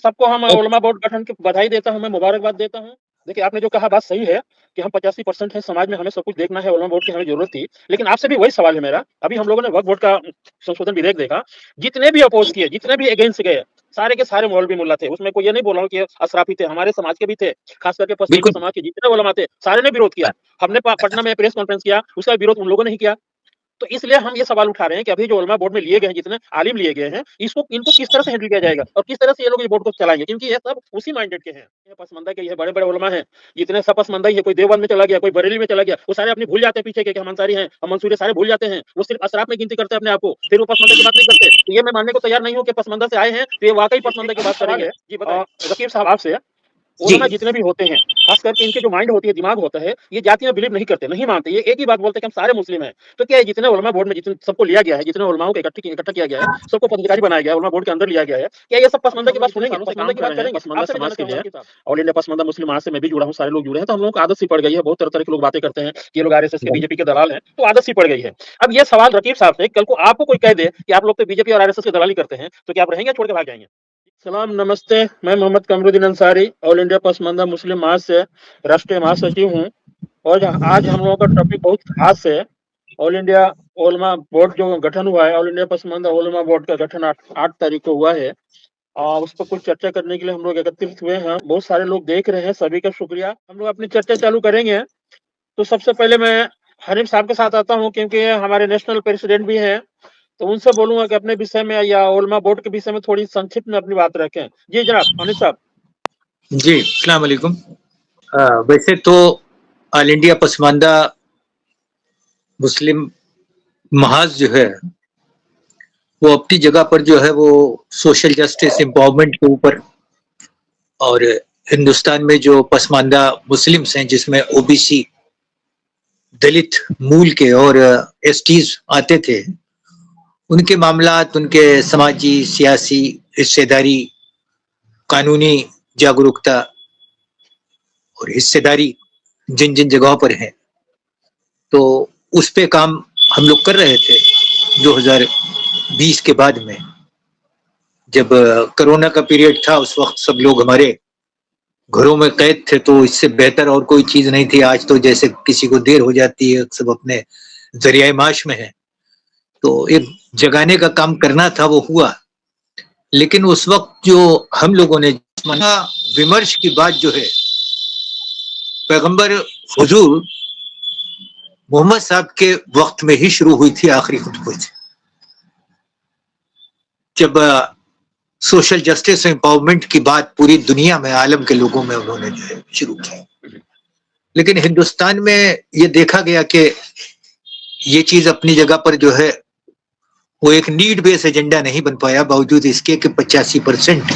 सबको हम उलमा बोर्ड गठन की बधाई देता हूँ, मैं मुबारकबाद देता हूँ। देखिए, आपने जो कहा बात सही है कि हम 85% हैं समाज में, हमें सब कुछ देखना है, उलमा बोर्ड की हमें ज़रूरत थी। लेकिन आपसे भी वही सवाल है मेरा, अभी हम लोगों ने वक्फ बोर्ड का संशोधन विधेयक देखा, जितने भी अपोज़ किए, जितने भी अगेंस्ट गए, सारे के सारे मौलवी मुल्ला थे। उसमें कोई ये नहीं बोल रहा हूँ कि अशराफी थे, हमारे समाज के भी थे, खास करके पश्चिमी बिल्कुल। समाज के जितने उलमा थे, सारे ने विरोध किया। हमने पटना में प्रेस कॉन्फ्रेंस किया, उसका विरोध उन लोगों ने ही किया। तो इसलिए हम ये सवाल उठा रहे हैं कि अभी जो उलमा बोर्ड में लिए गए हैं, जितने आलिम लिए गए हैं, इनको किस तरह से हैंडल किया जाएगा और किस तरह से ये लोग ये बोर्ड को चलाएँगे? क्योंकि ये सब उसी माइंडेड के हैं। ये पसमंदा के ये बड़े-बड़े उलमा हैं, जितने सब पसमंदा ही है, कोई देवबंद में चला गया, कोई बरेली में चला गया, वो सारे अपनी भूल जाते हैं पीछे के कि हम अंसारी हैं, हम मंसूरी, सारे भूल जाते हैं। वो सिर्फ अशराफ में गिनती करते हैं अपने आप को, फिर वो पसमंदा की बात नहीं करते। तो ये मैं मानने को तैयार नहीं हूँ कि पसमंदा से आए हैं, तो ये वाक़ई पसमंदा की बात करेंगे। जी बताइए। रकीब साहब आपसे, जी। उलमा जितने भी होते हैं, खास करके इनके जो माइंड होती है, दिमाग होता है, ये जाति में बिलीव नहीं करते, नहीं मानते। ये एक ही बात बोलते हैं कि हम सारे मुस्लिम हैं। तो क्या है, जितने उलमा बोर्ड में जितने सबको लिया गया है, जितने उलमाओं को इकट्ठा किया गया है, सबको पदाधिकारी बनाया गया है, उलमा बोर्ड के अंदर लिया गया है, क्या ये सब पसमंदा की बात सुनेंगे? पसमंदा की बात करेंगे? आपसे भी जानना चाहूँगा रकीब साहब। ऑल इंडिया पसमंदा मुस्लिम महाज से मैं भी जुड़ा हूँ, सारे लोग जुड़े हैं, तो हम लोगों को आदत सी पड़ गई है, बहुत तरह-तरह के लोग बातें करते हैं कि ये लोग आरएसएस के, बीजेपी के दलाल हैं, तो आदत सी पड़ गई है। अब ये सवाल रकीब साहब से, कल को आपको कोई कह दे कि आप लोग तो बीजेपी और आरएसएस की दलाली करते हैं, तो क्या आप रहेंगे या छोड़ के भाग जाएँगे? सलाम, नमस्ते। मैं मोहम्मद कमरुद्दीन अंसारी, ऑल इंडिया पसमानदा मुस्लिम महाज से राष्ट्रीय महासचिव हूँ और आज हम लोगों का टॉपिक बहुत खास है। ऑल इंडिया उलमा बोर्ड जो गठन हुआ है, ऑल इंडिया पसमानदा उलमा बोर्ड का गठन 8 तारीख को हुआ है। उस पर कुछ चर्चा करने के लिए हम लोग एकत्रित हुए हैं। बहुत सारे लोग देख रहे हैं, सभी का शुक्रिया। हम लोग अपनी चर्चा चालू करेंगे। तो सबसे पहले मैं हनीफ साहब के साथ आता हूँ, क्योंकि ये हमारे नेशनल प्रेसिडेंट भी हैं। तो उनसे बोलूँगा कि अपने विषय में या उलमा बोर्ड के विषय में थोड़ी संक्षिप्त में अपनी बात रखें। जी जनाब, हनीफ साहब। जी, अस्सलाम वालेकुम। वैसे तो ऑल इंडिया पसमानदा मुस्लिम महाज जो है, वो अपनी जगह पर जो है वो सोशल जस्टिस एम्पावरमेंट के ऊपर, और हिंदुस्तान में जो पसमानदा मुस्लिम्स हैं, जिसमें ओबीसी, दलित मूल के और एसटीज आते थे, उनके मामलात, उनके समाजी, सियासी हिस्सेदारी, कानूनी जागरूकता और हिस्सेदारी जिन जिन जगहों पर है, तो उस पे काम हम लोग कर रहे थे 2020 के बाद में। जब कोरोना का पीरियड था, उस वक्त सब लोग हमारे घरों में कैद थे, तो इससे बेहतर और कोई चीज नहीं थी। आज तो जैसे किसी को देर हो जाती है, सब अपने जरिया माश में है, तो एक जगाने का काम करना था, वो हुआ। लेकिन उस वक्त जो हम लोगों ने विमर्श की बात जो है, पैगंबर हुजूर मोहम्मद साहब के वक्त में ही शुरू हुई थी, आखिरी खुतबे से, जब सोशल जस्टिस एम्पावरमेंट की बात पूरी दुनिया में, आलम के लोगों में उन्होंने जो है शुरू की। लेकिन हिंदुस्तान में ये देखा गया कि ये चीज अपनी जगह पर जो है वो एक नीड बेस एजेंडा नहीं बन पाया, बावजूद इसके कि 85%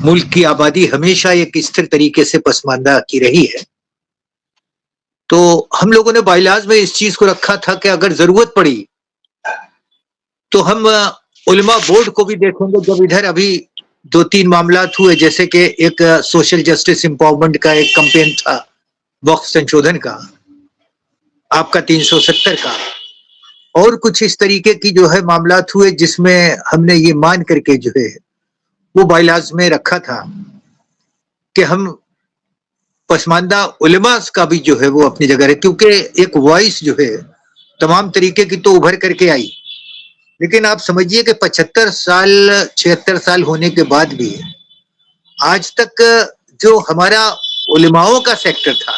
मुल्क की आबादी हमेशा एक स्थिर तरीके से पसमानदा की रही है। तो हम लोगों ने बाइलाज में इस चीज को रखा था कि अगर जरूरत पड़ी तो हम उलमा बोर्ड को भी देखेंगे। जब इधर अभी 2-3 मामलात हुए, जैसे कि एक सोशल जस्टिस एम्पावरमेंट का एक कैंपेन था, वक्फ संशोधन का, आपका 370 का, और कुछ इस तरीके की जो है मामलात हुए, जिसमें हमने ये मान करके जो है वो बाइलाज में रखा था कि हम पसमानदा उलमा का भी जो है वो अपनी जगह है, क्योंकि एक वॉइस जो है तमाम तरीके की तो उभर करके आई। लेकिन आप समझिए कि 75 साल 76 साल होने के बाद भी आज तक जो हमारा उलमाओं का सेक्टर था,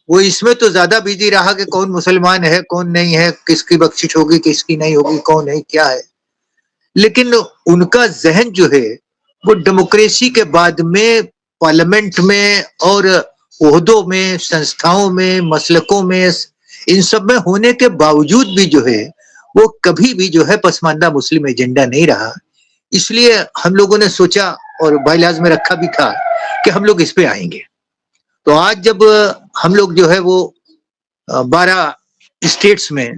वो इसमें तो ज्यादा बिजी रहा कि कौन मुसलमान है, कौन नहीं है, किसकी बख्शिश होगी, किसकी नहीं होगी, कौन है, क्या है। लेकिन उनका जहन जो है वो डेमोक्रेसी के बाद में पार्लियामेंट में और ओहदों में, संस्थाओं में, मसलकों में, इन सब में होने के बावजूद भी जो है वो कभी भी जो है पसमानदा मुस्लिम एजेंडा नहीं रहा। इसलिए हम लोगों ने सोचा और बाइलाज में रखा भी था कि हम लोग इस पे आएंगे। तो आज जब हम लोग जो है वो 12 स्टेट्स में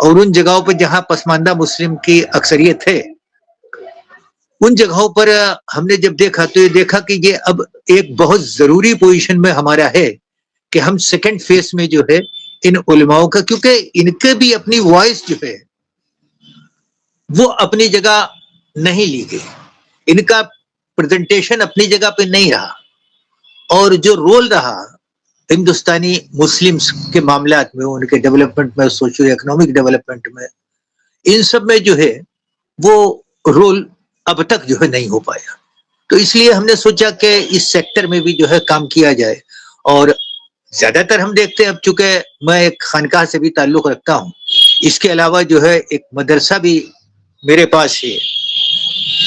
और उन जगहों पर जहां पसमानदा मुस्लिम की अक्सरियत है, उन जगहों पर हमने जब देखा तो ये देखा कि ये अब एक बहुत जरूरी पोजीशन में हमारा है कि हम सेकंड फेज में जो है इन उलमाओं का, क्योंकि इनके भी अपनी वॉइस जो है वो अपनी जगह नहीं ली गई। इनका प्रेजेंटेशन अपनी जगह पे नहीं रहा, और जो रोल रहा हिंदुस्तानी मुस्लिम्स के मामलात में, उनके डेवलपमेंट में, सोशियो इकोनॉमिक डेवलपमेंट में, इन सब में जो है वो रोल अब तक जो है नहीं हो पाया। तो इसलिए हमने सोचा कि इस सेक्टर में भी जो है काम किया जाए। और ज्यादातर हम देखते हैं, अब चूंकि मैं एक खानकाह से भी ताल्लुक रखता हूँ, इसके अलावा जो है एक मदरसा भी मेरे पास है,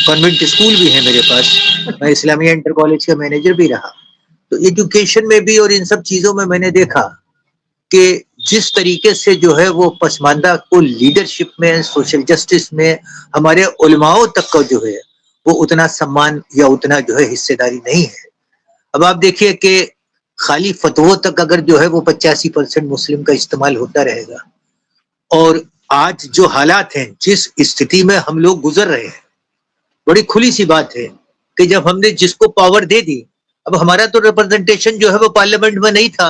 कॉन्वेंट स्कूल भी है मेरे पास, मैं इस्लामिया इंटर कॉलेज का मैनेजर भी रहा। तो एजुकेशन में भी और इन सब चीजों में मैंने देखा कि जिस तरीके से जो है वो पसमानदा को लीडरशिप में, सोशल जस्टिस में हमारे उलमाओं तक का जो है वो उतना सम्मान या उतना जो है हिस्सेदारी नहीं है। अब आप देखिए कि खाली फतवों तक अगर जो है वो 85% मुस्लिम का इस्तेमाल होता रहेगा, और आज जो हालात हैं, जिस स्थिति में हम लोग गुजर रहे हैं, बड़ी खुली सी बात है कि जब हमने जिसको पावर दे दी, अब हमारा तो रिप्रेजेंटेशन जो है वो पार्लियामेंट में नहीं था,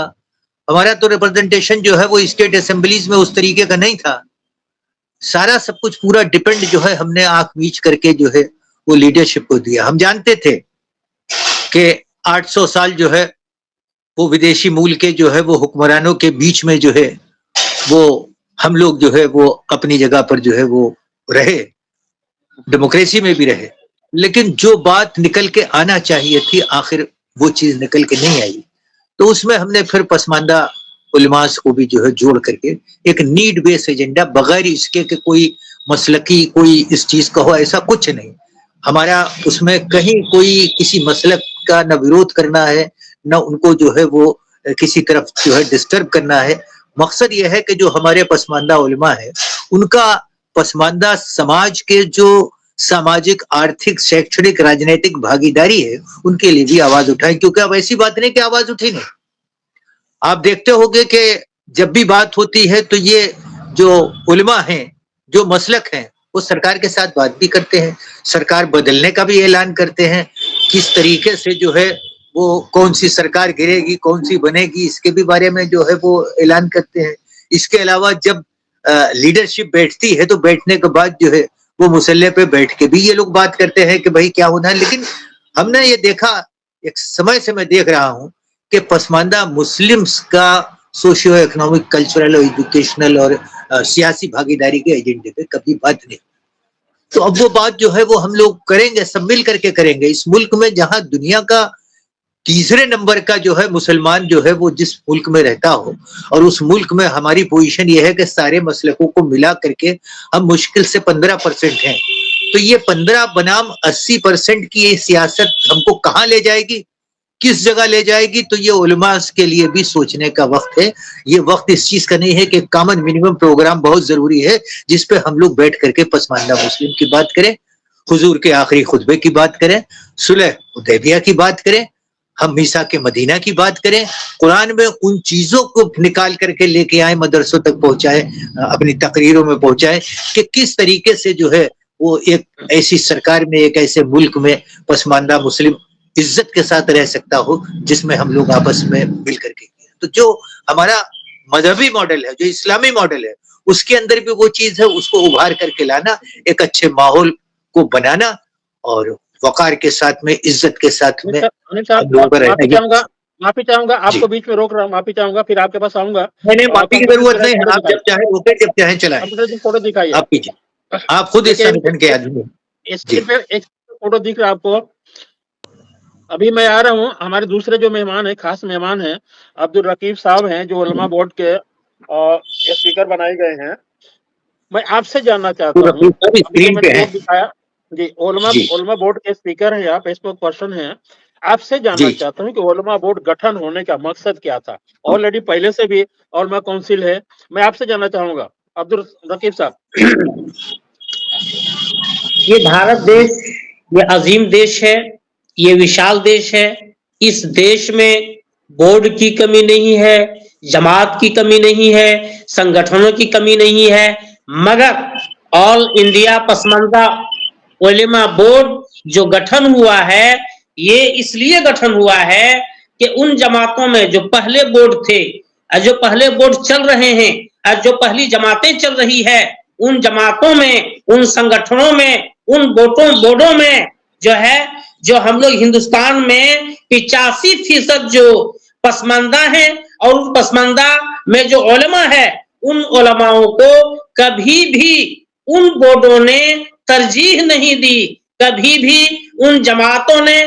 हमारा तो रिप्रेजेंटेशन जो है वो स्टेट असेंबलीज में उस तरीके का नहीं था। सारा सब कुछ पूरा डिपेंड जो है हमने आंख मीच करके जो है वो लीडरशिप को दिया। हम जानते थे कि 800 साल जो है वो विदेशी मूल के जो है वो हुक्मरानों के बीच में जो है वो हम लोग जो है वो अपनी जगह पर जो है वो रहे, डेमोक्रेसी में भी रहे, लेकिन जो बात निकल के आना चाहिए थी आखिर वो चीज निकल के नहीं आई। तो उसमें हमने फिर पसमानदा उलमास को भी जो है जोड़ करके एक नीड बेस्ड एजेंडा, बगैर इसके कि कोई मसलकी कोई इस चीज का हो, ऐसा कुछ नहीं। हमारा उसमें कहीं कोई किसी मसलक का न विरोध करना है, न उनको जो है वो किसी तरफ जो है डिस्टर्ब करना है। मकसद ये है कि जो हमारे पसमानदा उलमा है उनका पसमानदा समाज के जो सामाजिक, आर्थिक, शैक्षणिक, राजनीतिक भागीदारी है उनके लिए भी आवाज उठाएं, क्योंकि अब ऐसी बात नहीं कि आवाज उठी नहीं। आप देखते होंगे कि जब भी बात होती है तो ये जो उलमा हैं, जो मसलक हैं, वो सरकार के साथ बात भी करते हैं, सरकार बदलने का भी ऐलान करते हैं, किस तरीके से जो है वो कौन सी सरकार गिरेगी, कौन सी बनेगी, इसके भी बारे में जो है वो ऐलान करते हैं। इसके अलावा जब लीडरशिप बैठती है तो बैठने के बाद जो है वो मुसल्ले पे बैठ के भी ये लोग बात करते हैं कि भाई क्या होना है। लेकिन हमने ये देखा, एक समय से मैं देख रहा हूं कि पसमानदा मुस्लिम्स का सोशियो इकोनॉमिक, कल्चरल और एजुकेशनल और सियासी भागीदारी के एजेंडे पे कभी बात नहीं। तो अब वो बात जो है वो हम लोग करेंगे, सब मिल करके करेंगे। इस मुल्क में जहां दुनिया का तीसरे नंबर का जो है मुसलमान जो है वो जिस मुल्क में रहता हो, और उस मुल्क में हमारी पोजीशन ये है कि सारे मसलकों को मिला करके हम मुश्किल से 15% हैं। तो ये 15 बनाम 80% की ये सियासत हमको कहाँ ले जाएगी, किस जगह ले जाएगी? तो ये उलमा के लिए भी सोचने का वक्त है। ये वक्त इस चीज का नहीं है कि कॉमन मिनिमम प्रोग्राम बहुत जरूरी है जिसपे हम लोग बैठ करके पसमानदा मुस्लिम की बात करें, हुजूर के आखिरी खुतबे की बात करें, सुलह हुदैबिया की बात करें, हम मीसा के मदीना की बात करें, कुरान में उन चीजों को निकाल करके लेके आए, मदरसों तक पहुंचाए, अपनी तकरीरों में पहुंचाए कि किस तरीके से जो है वो एक ऐसी सरकार में, एक ऐसे मुल्क में पसमानदा मुस्लिम इज्जत के साथ रह सकता हो जिसमें हम लोग आपस में मिल करके। तो जो हमारा मजहबी मॉडल है, जो इस्लामी मॉडल है, उसके अंदर भी वो चीज है, उसको उभार करके लाना, एक अच्छे माहौल को बनाना और वकार के साथ में, इज्जत के साथ में। माफी चाहूंगा, आपको बीच में रोक रहा हूँ, माफी चाहूंगा, फिर आपके पास आऊंगा। नहीं, माफी की जरूरत नहीं है, आप जब चाहे रोके, जब चाहे चलाएं। फोटो दिखाइए, आप कीजिए, आप खुद इस संगठन के आदमी। स्क्रीन पे एक फोटो दिख रहा है आपको। अभी मैं आ रहा हूँ, हमारे दूसरे जो मेहमान है, खास मेहमान है, अब्दुल रकीब साहब हैं, जो उलमा बोर्ड के स्पीकर बनाए गए हैं। मैं आपसे जानना चाहता हूँ, जी, उलमा बोर्ड के स्पीकर हैं आप, स्पोक पर्सन हैं, आपसे जानना चाहता हूँ कि उलमा बोर्ड गठन होने का मकसद क्या था? ऑलरेडी पहले से भी उलमा काउंसिल है, मैं आपसे जानना चाहूंगा अब्दुल रकीब साहब। ये भारत देश, ये अजीम देश है, ये विशाल देश है। इस देश में बोर्ड की कमी नहीं है, जमात की कमी नहीं है, संगठनों की कमी नहीं है, मगर ऑल इंडिया पसमानदा उलेमा बोर्ड जो गठन हुआ है, ये इसलिए गठन हुआ है कि उन जमातों में जो पहले बोर्ड थे, जो पहले बोर्ड चल रहे हैं, जो पहली जमातें चल रही है, उन जमातों में, उन संगठनों में, उन बोर्डों में जो है, जो हम लोग हिंदुस्तान में 85% जो पसमानदा हैं और उन पसमानदा में जो उलमा है, उन उलमाओं को कभी भी उन बोर्डों ने तरजीह नहीं दी, कभी भी उन जमातों ने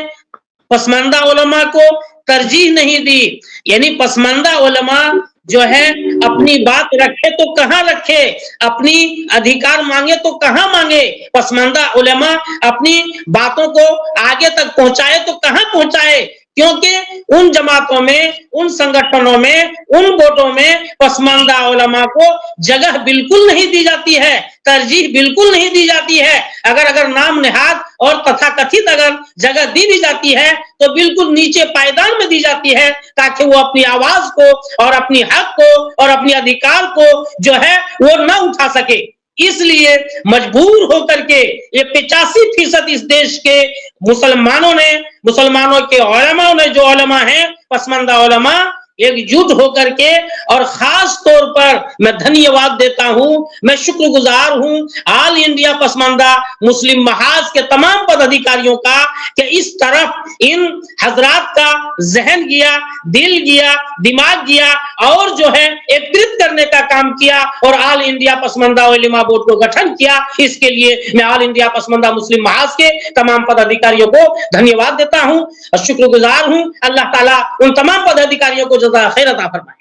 पसमानदा उलमा को तरजीह नहीं दी। यानी पसमानदा उलमा जो है अपनी बात रखे तो कहाँ रखे, अपनी अधिकार मांगे तो कहाँ मांगे, पसमानदा उलमा अपनी बातों को आगे तक पहुंचाए तो कहाँ पहुंचाए, क्योंकि उन जमातों में, उन संगठनों में, उन बोर्डों में पसमानदा उलमा को जगह बिल्कुल नहीं दी जाती है, तरजीह बिल्कुल नहीं दी जाती है। अगर नाम नेहाद और तथाकथित अगर जगह दी भी जाती है तो बिल्कुल नीचे पायदान में दी जाती है, ताकि वो अपनी आवाज को और अपनी हक को और अपने अधिकार को जो है वो न उठा सके। इसलिए मजबूर होकर के ये 85% इस देश के मुसलमानों के उलमा ने, जो उलमा हैं पसमानदा उलमा, एकजुट होकर के, और खास तौर पर मैं धन्यवाद देता हूं, मैं शुक्रगुजार हूं ऑल इंडिया पसमानदा मुस्लिम महाज के तमाम पदाधिकारियों का कि इस तरफ इन हजरात का जहन गया, दिल गया, दिमाग गया और जो है एकत्रित करने का काम किया और ऑल इंडिया पसमानदा उलमा बोर्ड को गठन किया। इसके लिए मैं ऑल इंडिया पसमानदा मुस्लिम महाज के तमाम पदाधिकारियों को धन्यवाद देता हूं और शुक्रगुजार हूं। अल्लाह ताला उन तमाम पदाधिकारियों को जज़ा खैर अता फरमाए।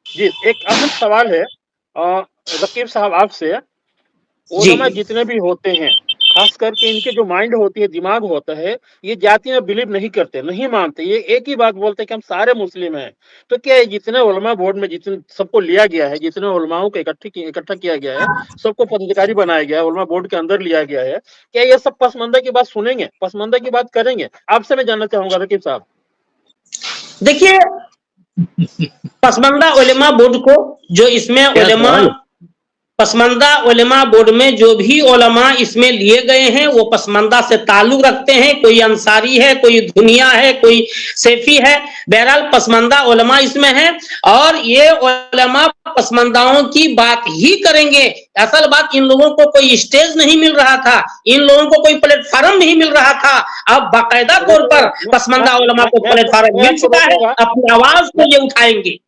जी, एक अहम सवाल है रकीब साहब आपसे, जी। उलमा जितने भी होते हैं, खास करके इनके जो माइंड होती है, दिमाग होता है, ये जाति में बिलीव नहीं करते, नहीं मानते, ये एक ही बात बोलते हैं कि हम सारे मुस्लिम हैं। तो क्या है, जितने उलमा बोर्ड में जितने सबको लिया गया है, जितने उलमाओं को इकट्ठा किया गया है, सबको पदाधिकारी बनाया गया है, उलमा बोर्ड के अंदर लिया गया है, क्या ये सब पसमानदा की बात सुनेंगे, पसमानदा की बात करेंगे? आपसे मैं जानना चाहूंगा रकीब साहब। देखिए, पसमानदा उलमा बोर्ड को जो इसमें उलमा, पसमानदा उलमा बोर्ड में जो भी उलमा इसमें लिए गए हैं वो पसमानदा से ताल्लुक रखते हैं, कोई अंसारी है, कोई दुनिया है, कोई सैफी है, बहरहाल पसमानदा उलमा इसमें है और ये उलमा पसमानदाओं की बात ही करेंगे। असल बात, इन लोगों को कोई स्टेज नहीं मिल रहा था, इन लोगों को कोई प्लेटफार्म नहीं मिल रहा था, अब बाकायदा तौर पर पसमानदा उलमा को प्लेटफार्म मिल चुका है, अपनी आवाज को ये उठाएंगे।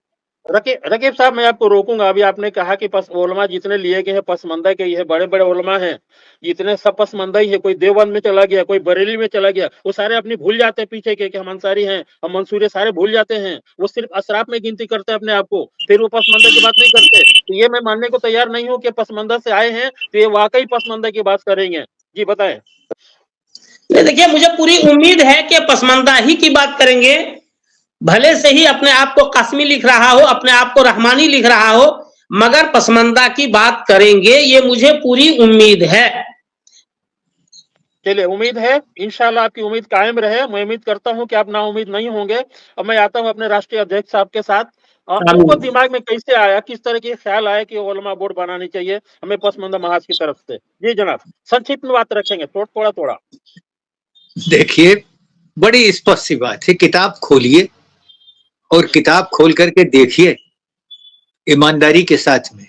रकीब साहब, मैं आपको रोकूंगा। अभी आपने कहा कि उलमा जितने लिए गए हैं पसमानदा के ही है, बड़े बड़े उलमा हैं, जितने सब पसमानदा ही है, कोई देवबंद में चला गया, कोई बरेली में चला गया, वो सारे अपनी भूल जाते हैं पीछे के कि हम अंसारी हैं, हम मंसूरी, सारे भूल जाते हैं, वो सिर्फ अशराफ में गिनती करते हैं अपने आप को, फिर वो पसमानदा की बात नहीं करते। तो ये मैं मानने को तैयार नहीं हूँ कि पसमानदा से आए हैं तो ये वाकई पसमानदा की बात करेंगे। जी बताएं। देखिए, मुझे पूरी उम्मीद है कि पसमानदा ही की बात करेंगे, भले से ही अपने आप को कासमी लिख रहा हो, अपने आप को रहमानी लिख रहा हो, मगर पसमानदा की बात करेंगे, ये मुझे पूरी उम्मीद है। चलिए, उम्मीद है, इंशाल्लाह आपकी उम्मीद कायम रहे। मैं उम्मीद करता हूं कि आप नाउम्मीद नहीं होंगे। अब मैं आता हूं अपने राष्ट्रीय अध्यक्ष साहब के साथ। आपको दिमाग में कैसे आया, किस तरह के ख्याल आया कि उलमा बोर्ड बनानी चाहिए हमें पसमानदा महाज की तरफ से? जी जनाब, संक्षिप्त में बात रखेंगे, थोड़ा। देखिए, बड़ी स्पष्ट सी बात है, किताब खोलिए और किताब खोल करके देखिए ईमानदारी के साथ में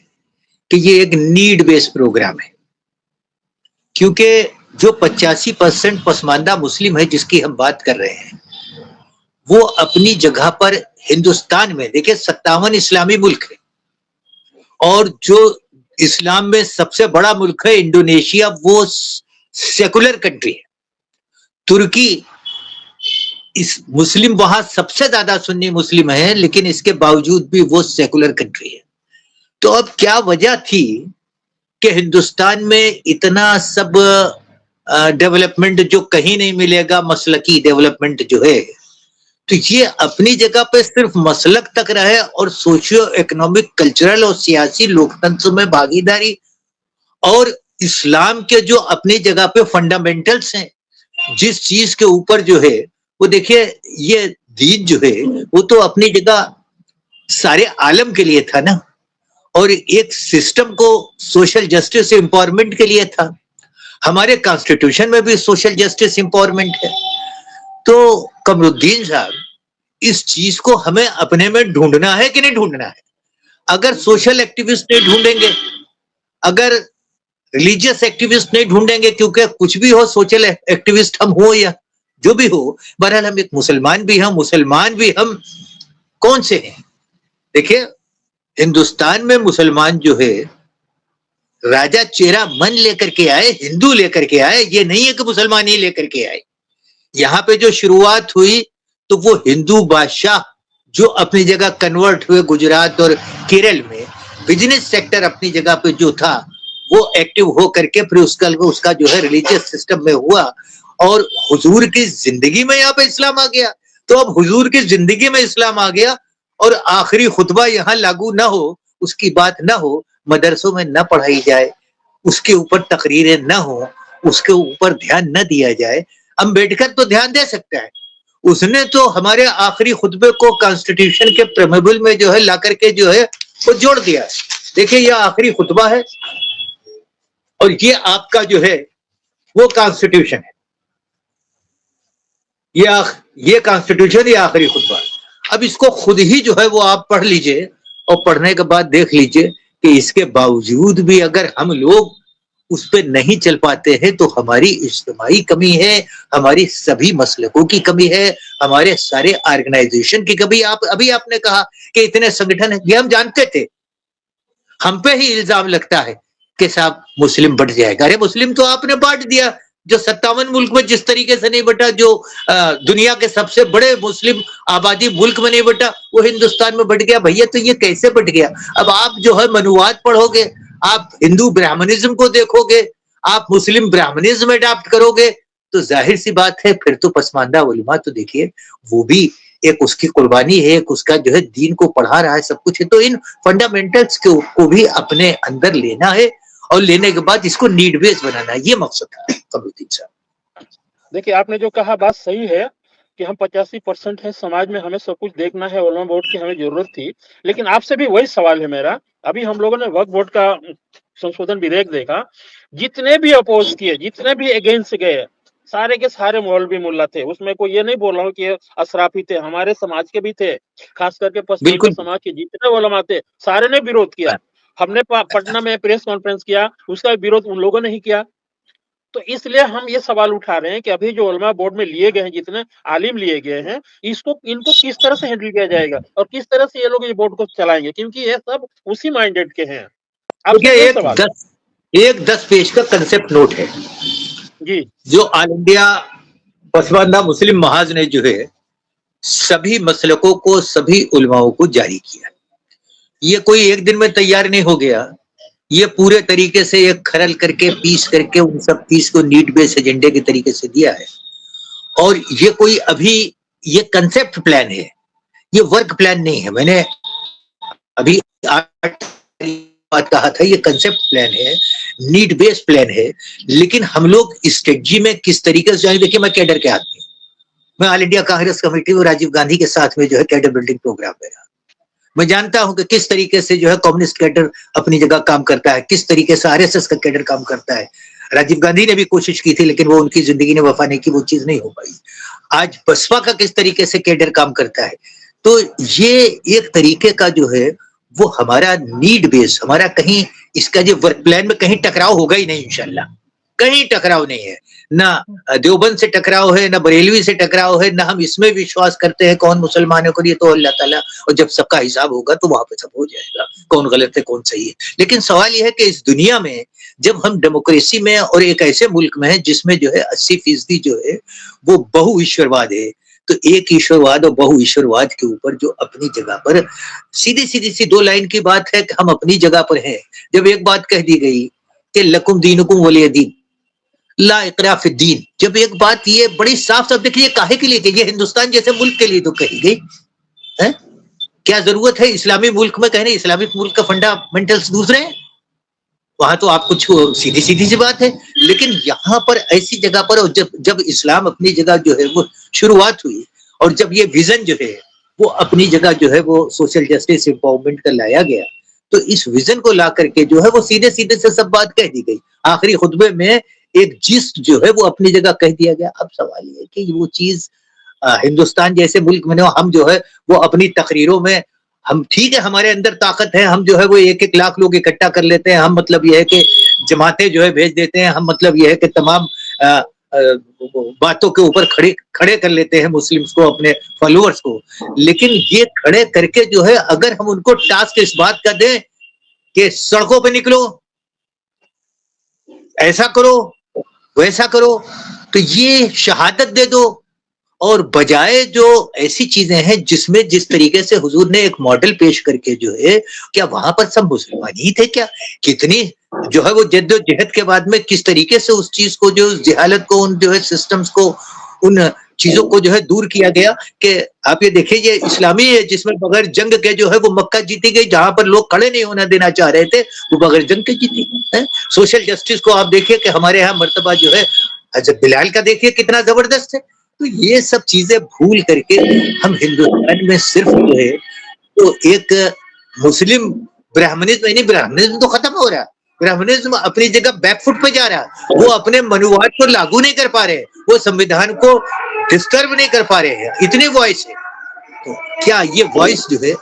कि ये एक नीड बेस्ड प्रोग्राम है, क्योंकि जो 85% पसमानदा मुस्लिम है जिसकी हम बात कर रहे हैं, वो अपनी जगह पर हिंदुस्तान में, देखिए 57 इस्लामी मुल्क है और जो इस्लाम में सबसे बड़ा मुल्क है इंडोनेशिया, वो सेकुलर कंट्री है। तुर्की, इस मुस्लिम वहां सबसे ज्यादा सुन्नी मुस्लिम है, लेकिन इसके बावजूद भी वो सेकुलर कंट्री है। तो अब क्या वजह थी कि हिंदुस्तान में इतना सब डेवलपमेंट जो कहीं नहीं मिलेगा, मसलकी डेवलपमेंट जो है, तो ये अपनी जगह पे सिर्फ मसलक तक रहे और सोशियो इकोनॉमिक, कल्चरल और सियासी लोकतंत्र में भागीदारी और इस्लाम के जो अपनी जगह पे फंडामेंटल्स हैं, जिस चीज के ऊपर जो है वो, देखिए ये दीन जो है वो तो अपनी जगह सारे आलम के लिए था ना, और एक सिस्टम को सोशल जस्टिस एम्पावरमेंट के लिए था। हमारे कॉन्स्टिट्यूशन में भी सोशल जस्टिस एम्पावरमेंट है। तो कमरुद्दीन साहब, इस चीज को हमें अपने में ढूंढना है कि नहीं ढूंढना है? अगर सोशल एक्टिविस्ट नहीं ढूंढेंगे, अगर रिलीजियस एक्टिविस्ट नहीं ढूंढेंगे, क्योंकि कुछ भी हो, सोशल एक्टिविस्ट हम हो या जो भी हो, बहरहाल हम एक मुसलमान भी हम कौन से हैं? देखिए, हिंदुस्तान में मुसलमान जो है राजा चेरा मन लेकर के आए, हिंदू लेकर के आए, ये नहीं है कि मुसलमान ही लेकर के आए। यहाँ पे जो शुरुआत हुई तो वो हिंदू बादशाह जो अपनी जगह कन्वर्ट हुए गुजरात और केरल में, बिजनेस सेक्टर अपनी जगह पे जो था वो एक्टिव हो करके फिर उसका जो है रिलीजियस सिस्टम में हुआ, और हुजूर की जिंदगी में यहाँ पे इस्लाम आ गया। तो अब हुजूर की जिंदगी में इस्लाम आ गया और आखिरी खुतबा यहाँ लागू ना हो, उसकी बात ना हो, मदरसों में न पढ़ाई जाए, उसके ऊपर तकरीरें न हो, उसके ऊपर ध्यान न दिया जाए। अम्बेडकर तो ध्यान दे सकता है, उसने तो हमारे आखिरी खुतबे को कॉन्स्टिट्यूशन के प्रेमेबल में जो है ला करके जो है वो जोड़ दिया। देखिए, यह आखिरी खुतबा है और ये आपका जो है वो कॉन्स्टिट्यूशन है, ये कॉन्स्टिट्यूशन, ये आखिरी खुतबा। अब इसको खुद ही जो है वो आप पढ़ लीजिए और पढ़ने के बाद देख लीजिए कि इसके बावजूद भी अगर हम लोग उस पर नहीं चल पाते हैं तो हमारी इज्तिमाई कमी है, हमारी सभी मसलकों की कमी है, हमारे सारे ऑर्गेनाइजेशन की कमी। अभी आपने कहा कि इतने संगठन है, ये हम जानते थे, हम पे ही इल्जाम लगता है कि साहब मुस्लिम बढ़ जाएगा। अरे मुस्लिम तो आपने बांट दिया, जो 57 मुल्क में जिस तरीके से नहीं बटा, जो दुनिया के सबसे बड़े मुस्लिम आबादी मुल्क में नहीं बटा, वो हिंदुस्तान में बढ़ गया। भैया तो ये कैसे बढ़ गया? अब आप जो है मनुवाद पढ़ोगे, आप हिंदू ब्राह्मणिज्म को देखोगे, आप मुस्लिम ब्राह्मणिज्म अडॉप्ट करोगे, तो जाहिर सी बात है फिर तो पसमानदा उलमा तो देखिए वो भी एक उसकी कुर्बानी है, एक उसका जो है दीन को पढ़ा रहा है, सब कुछ है। तो इन फंडामेंटल्स को भी अपने अंदर लेना है और लेने के बाद इसको नीड बेस बनाना है, ये मकसद है कमरुद्दीन साहब। देखिए, आपने जो कहा बात सही है कि हम 85% है समाज में, हमें सब कुछ देखना है, उलमा बोर्ड की हमें जरूरत थी। लेकिन आपसे भी वही सवाल है मेरा, अभी हम लोगों ने वक्फ बोर्ड का संशोधन विधेयक देखा, जितने भी अपोज किए, जितने भी अगेंस्ट गए, सारे के सारे मौलवी मुल्ला थे। उसमें कोई ये नहीं बोल रहा हूँ कि अशराफी थे, हमारे समाज के भी थे, खास करके पश्चिमी समाज के जितने उलमा थे सारे ने विरोध किया। हमने पटना में प्रेस कॉन्फ्रेंस किया, उसका विरोध उन लोगों ने ही किया। तो इसलिए हम ये सवाल उठा रहे हैं कि अभी जो उलमा बोर्ड में लिए गए हैं, जितने आलिम लिए गए हैं, इनको किस तरह से हैंडल किया जाएगा और किस तरह से ये लोग ये बोर्ड को चलाएंगे, क्योंकि ये सब उसी माइंडेड के हैं। एक 10 पेज का कंसेप्ट नोट है जी, जो ऑल इंडिया पसमानदा मुस्लिम महाज ने जो है सभी मसलकों को, सभी उलमाओं को जारी किया। ये कोई एक दिन में तैयार नहीं हो गया, ये पूरे तरीके से एक खरल करके पीस करके उन सब पीस को नीड बेस एजेंडे के तरीके से दिया है। और ये कोई अभी ये कंसेप्ट प्लान है, ये वर्क प्लान नहीं है। मैंने अभी बात कहा था, ये कंसेप्ट प्लान है, नीड बेस प्लान है। लेकिन हम लोग स्ट्रेटजी में किस तरीके से जाएंगे? देखिए, मैं कैडर के आदमी हूँ, मैं ऑल इंडिया कांग्रेस कमेटी और राजीव गांधी के साथ में जो है कैडर बिल्डिंग प्रोग्राम में रहा। मैं जानता हूं कि किस तरीके से जो है कम्युनिस्ट कैडर अपनी जगह काम करता है, किस तरीके से आरएसएस का कैडर काम करता है। राजीव गांधी ने भी कोशिश की थी, लेकिन वो उनकी जिंदगी ने वफा नहीं की, वो चीज नहीं हो पाई। आज बसपा का किस तरीके से कैडर काम करता है। तो ये एक तरीके का जो है वो हमारा नीड बेस, हमारा कहीं इसका जो वर्क प्लान में कहीं टकराव होगा ही नहीं, इंशाल्लाह कहीं टकराव नहीं है। ना देवबंद से टकराव है, ना बरेलवी से टकराव है, ना हम इसमें विश्वास करते हैं कौन मुसलमान है, ये तो अल्लाह ताला, और जब सबका हिसाब होगा तो वहां पे सब हो जाएगा, कौन गलत है कौन सही है। लेकिन सवाल यह है कि इस दुनिया में जब हम डेमोक्रेसी में और एक ऐसे मुल्क में है जिसमें जो है 80% जो है वो बहु ईश्वरवाद है, तो एक ईश्वरवाद और बहु ईश्वरवाद के ऊपर जो अपनी जगह पर सीधी सीधी सी 2 लाइन की बात है कि हम अपनी जगह पर हैं। जब एक बात कह दी गई कि लकुम दीनुकुम वलिय दीन, ला इकरा फी दीन, जब एक बात ये बड़ी साफ साफ देखिए, काहे के लिए कही? ये हिंदुस्तान जैसे मुल्क के लिए तो कही गई है। क्या जरूरत है इस्लामी मुल्क में कहने? इस्लामिक मुल्क का फंडामेंटल्स दूसरे हैं, वहां तो आप कुछ सीधी सीधी सी बात है। लेकिन यहाँ पर ऐसी जगह पर जब इस्लाम अपनी जगह जो है वो शुरुआत हुई, और जब ये विजन जो है वो अपनी जगह जो है वो सोशल जस्टिस एम्पावरमेंट का लाया गया, तो इस विजन को ला करके जो है वो सीधे सीधे से सब बात कह दी गई। आखिरी खुतबे में एक जिस्ट जो है वो अपनी जगह कह दिया गया। अब सवाल ये है कि वो चीज हिंदुस्तान जैसे मुल्क में हम जो है वो अपनी तकरीरों में, हम ठीक है हमारे अंदर ताकत है, हम जो है वो 1-1 लाख लोग इकट्ठा कर लेते हैं, हम मतलब ये है कि जमातें जो है भेज देते हैं, हम मतलब ये है कि तमाम बातों के ऊपर खड़े कर लेते हैं मुस्लिम्स को, अपने फॉलोअर्स को। लेकिन ये खड़े करके जो है अगर हम उनको टास्क इस बात का दें कि सड़कों पे निकलो, ऐसा करो, वैसा करो, तो ये शहादत दे दो। और बजाय जो ऐसी चीजें हैं जिसमें जिस तरीके से हुजूर ने एक मॉडल पेश करके जो है, क्या वहां पर सब मुसलमान ही थे क्या? कितनी जो है वो जद्दोजहद के बाद में किस तरीके से उस चीज को, जो जहालत को, उन जो है सिस्टम्स को, उन चीजों को जो है दूर किया गया। कि आप ये देखिए, ये इस्लामी है जिसमें बगैर जंग के जो है वो मक्का जीती गई, जहां पर लोग खड़े नहीं होना देना चाह रहे थे, वो बगैर जंग के जीती है। सोशल जस्टिस को आप देखिए कि हमारे यहाँ मर्तबा जो है हजरत बिलाल का देखिए कितना जबरदस्त है। तो ये सब चीजें भूल करके हम हिंदुस्तान में सिर्फ जो है तो एक मुस्लिम ब्राह्मणिज्म, यानी ब्राह्मणिज्म तो खत्म हो रहा है, ब्राह्मणिज्म अपनी जगह बैकफुट पे जा रहा है। वो अपने मनुवाद को लागू नहीं कर पा रहे, वो संविधान को डिस्टर्ब नहीं कर पा रहे हैं, इतनी वॉइस है। तो क्या ये वॉइस जो है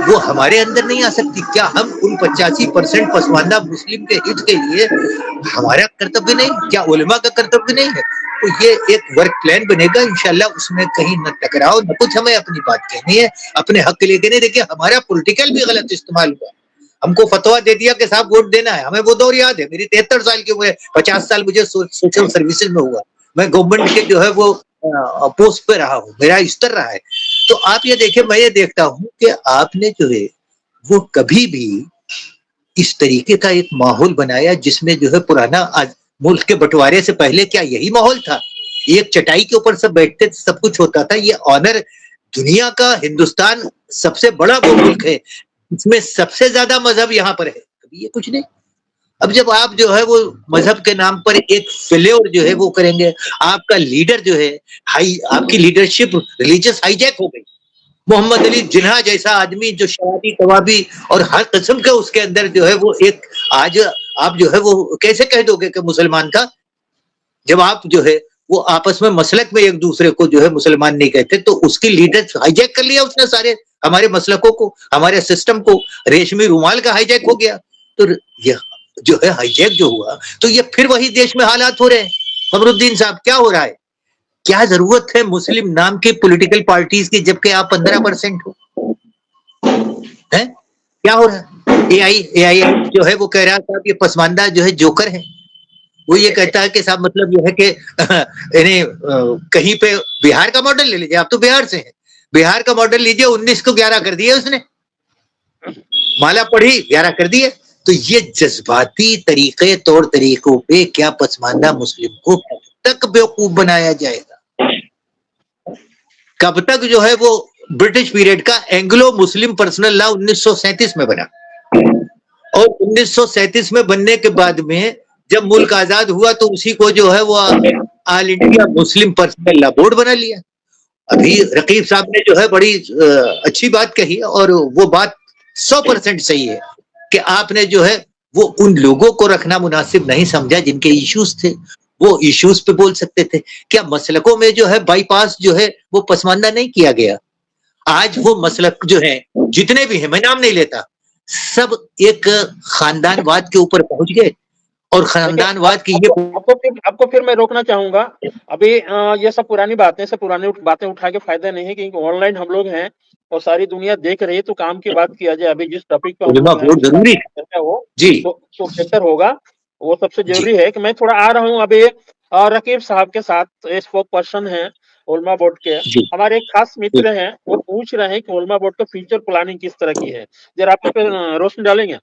वो हमारे अंदर नहीं आ सकती? क्या हम उन 85% पसमानदा मुस्लिम के हित के लिए हमारा कर्तव्य नहीं? क्या उलमा का कर्तव्य नहीं है? तो ये एक वर्क प्लान बनेगा इंशाल्लाह, उसमें कहीं न टकराओ न कुछ, हमें अपनी बात कहनी है, अपने हक के लिए कहनी है। देखिए हमारा पॉलिटिकल भी गलत इस्तेमाल हुआ, हमको फतवा दे दिया कि साहब वोट देना है। हमें वो दौर याद है, मेरी 73 साल की उम्र, 50 साल मुझे सोशल सर्विसेज में हुआ, मैं गवर्नमेंट के जो है वो पोस्ट पे रहा हूँ, मेरा स्तर रहा है। तो आप ये देखिए, मैं ये देखता हूँ कि आपने जो है वो कभी भी इस तरीके का एक माहौल बनाया जिसमें जो है पुराना, आज मुल्क के बंटवारे से पहले क्या यही माहौल था? एक चटाई के ऊपर सब बैठते, सब कुछ होता था। ये ऑनर, दुनिया का हिंदुस्तान सबसे बड़ा वो मुल्क है, इसमें सबसे ज्यादा मजहब यहाँ पर है, कभी ये कुछ नहीं। अब जब आप जो है वो मजहब के नाम पर एक फेल्योर जो है वो करेंगे, आपका लीडर जो है आपकी लीडरशिप रिलीजियस हाईजैक हो गई। मोहम्मद अली जिन्ना जैसा आदमी जो शराबी कवाबी और हर किस्म के उसके अंदर जो है वो एक, आज आप जो है वो कैसे कह दोगे कि मुसलमान का, जब आप जो है वो आपस में मसलक में एक दूसरे को जो है मुसलमान नहीं कहते, तो उसकी लीडर हाईजैक कर लिया उसने सारे हमारे मसलकों को, हमारे सिस्टम को, रेशमी रुमाल का हाईजैक हो गया। तो ये जो है हाईजैक जो हुआ, तो ये फिर वही देश में हालात हो रहे हैं। फखरुद्दीन साहब, क्या हो रहा है? क्या जरूरत है मुस्लिम नाम की पॉलिटिकल पार्टीज की, जबकि आप 15% हो? है क्या हो रहा है? एआई जो है वो कह रहा था कि पसमानदा जो है जोकर है। वो ये कहता है कि साहब मतलब ये है कि कहीं पे बिहार का मॉडल ले लीजिए, आप तो बिहार से हैं, बिहार का मॉडल लीजिए, 19 को 11 कर दिए उसने, माला पढ़ी 11 कर दिए। तो ये जज्बाती तरीके, तौर तरीकों पे क्या पसमानदा मुस्लिम को कब तक बेवकूफ बनाया जाएगा? कब तक जो है वो ब्रिटिश पीरियड का एंग्लो मुस्लिम पर्सनल लॉ 1937 में बना, और 1937 में बनने के बाद में जब मुल्क आजाद हुआ तो उसी को जो है वो all India Muslim personal law board बना लिया। अभी रकीब साहब ने जो है बड़ी अच्छी बात कही, और वो बात 100% सही है कि आपने जो है वो उन लोगों को रखना मुनासिब नहीं समझा जिनके इश्यूज थे, वो इश्यूज पे बोल सकते थे। क्या मसलकों में जो है बाईपास जो है वो पसमानदा नहीं किया गया? आज वो मसलक जो है जितने भी हैं, मैं नाम नहीं लेता, सब एक खानदानवाद के ऊपर पहुंच गए, और खानदानवाद की ये आपको फिर मैं रोकना चाहूंगा। अभी ये सब पुरानी बातें, सब पुरानी बातें उठा के फायदा नहीं है, क्योंकि ऑनलाइन हम लोग हैं और सारी दुनिया देख रही है। तो काम की बात किया जाए, अभी जिस टॉपिक पे जरूरी है वो जी तो बेहतर होगा, वो सबसे जरूरी है। कि मैं थोड़ा आ रहा हूँ अभी रकीब साहब के साथ, स्पोक पर्सन है उलमा बोर्ड के, हमारे एक खास मित्र हैं, वो पूछ रहे हैं कि उलमा बोर्ड का फ्यूचर प्लानिंग किस तरह की है, जरा आप पे रोशनी डालेंगे?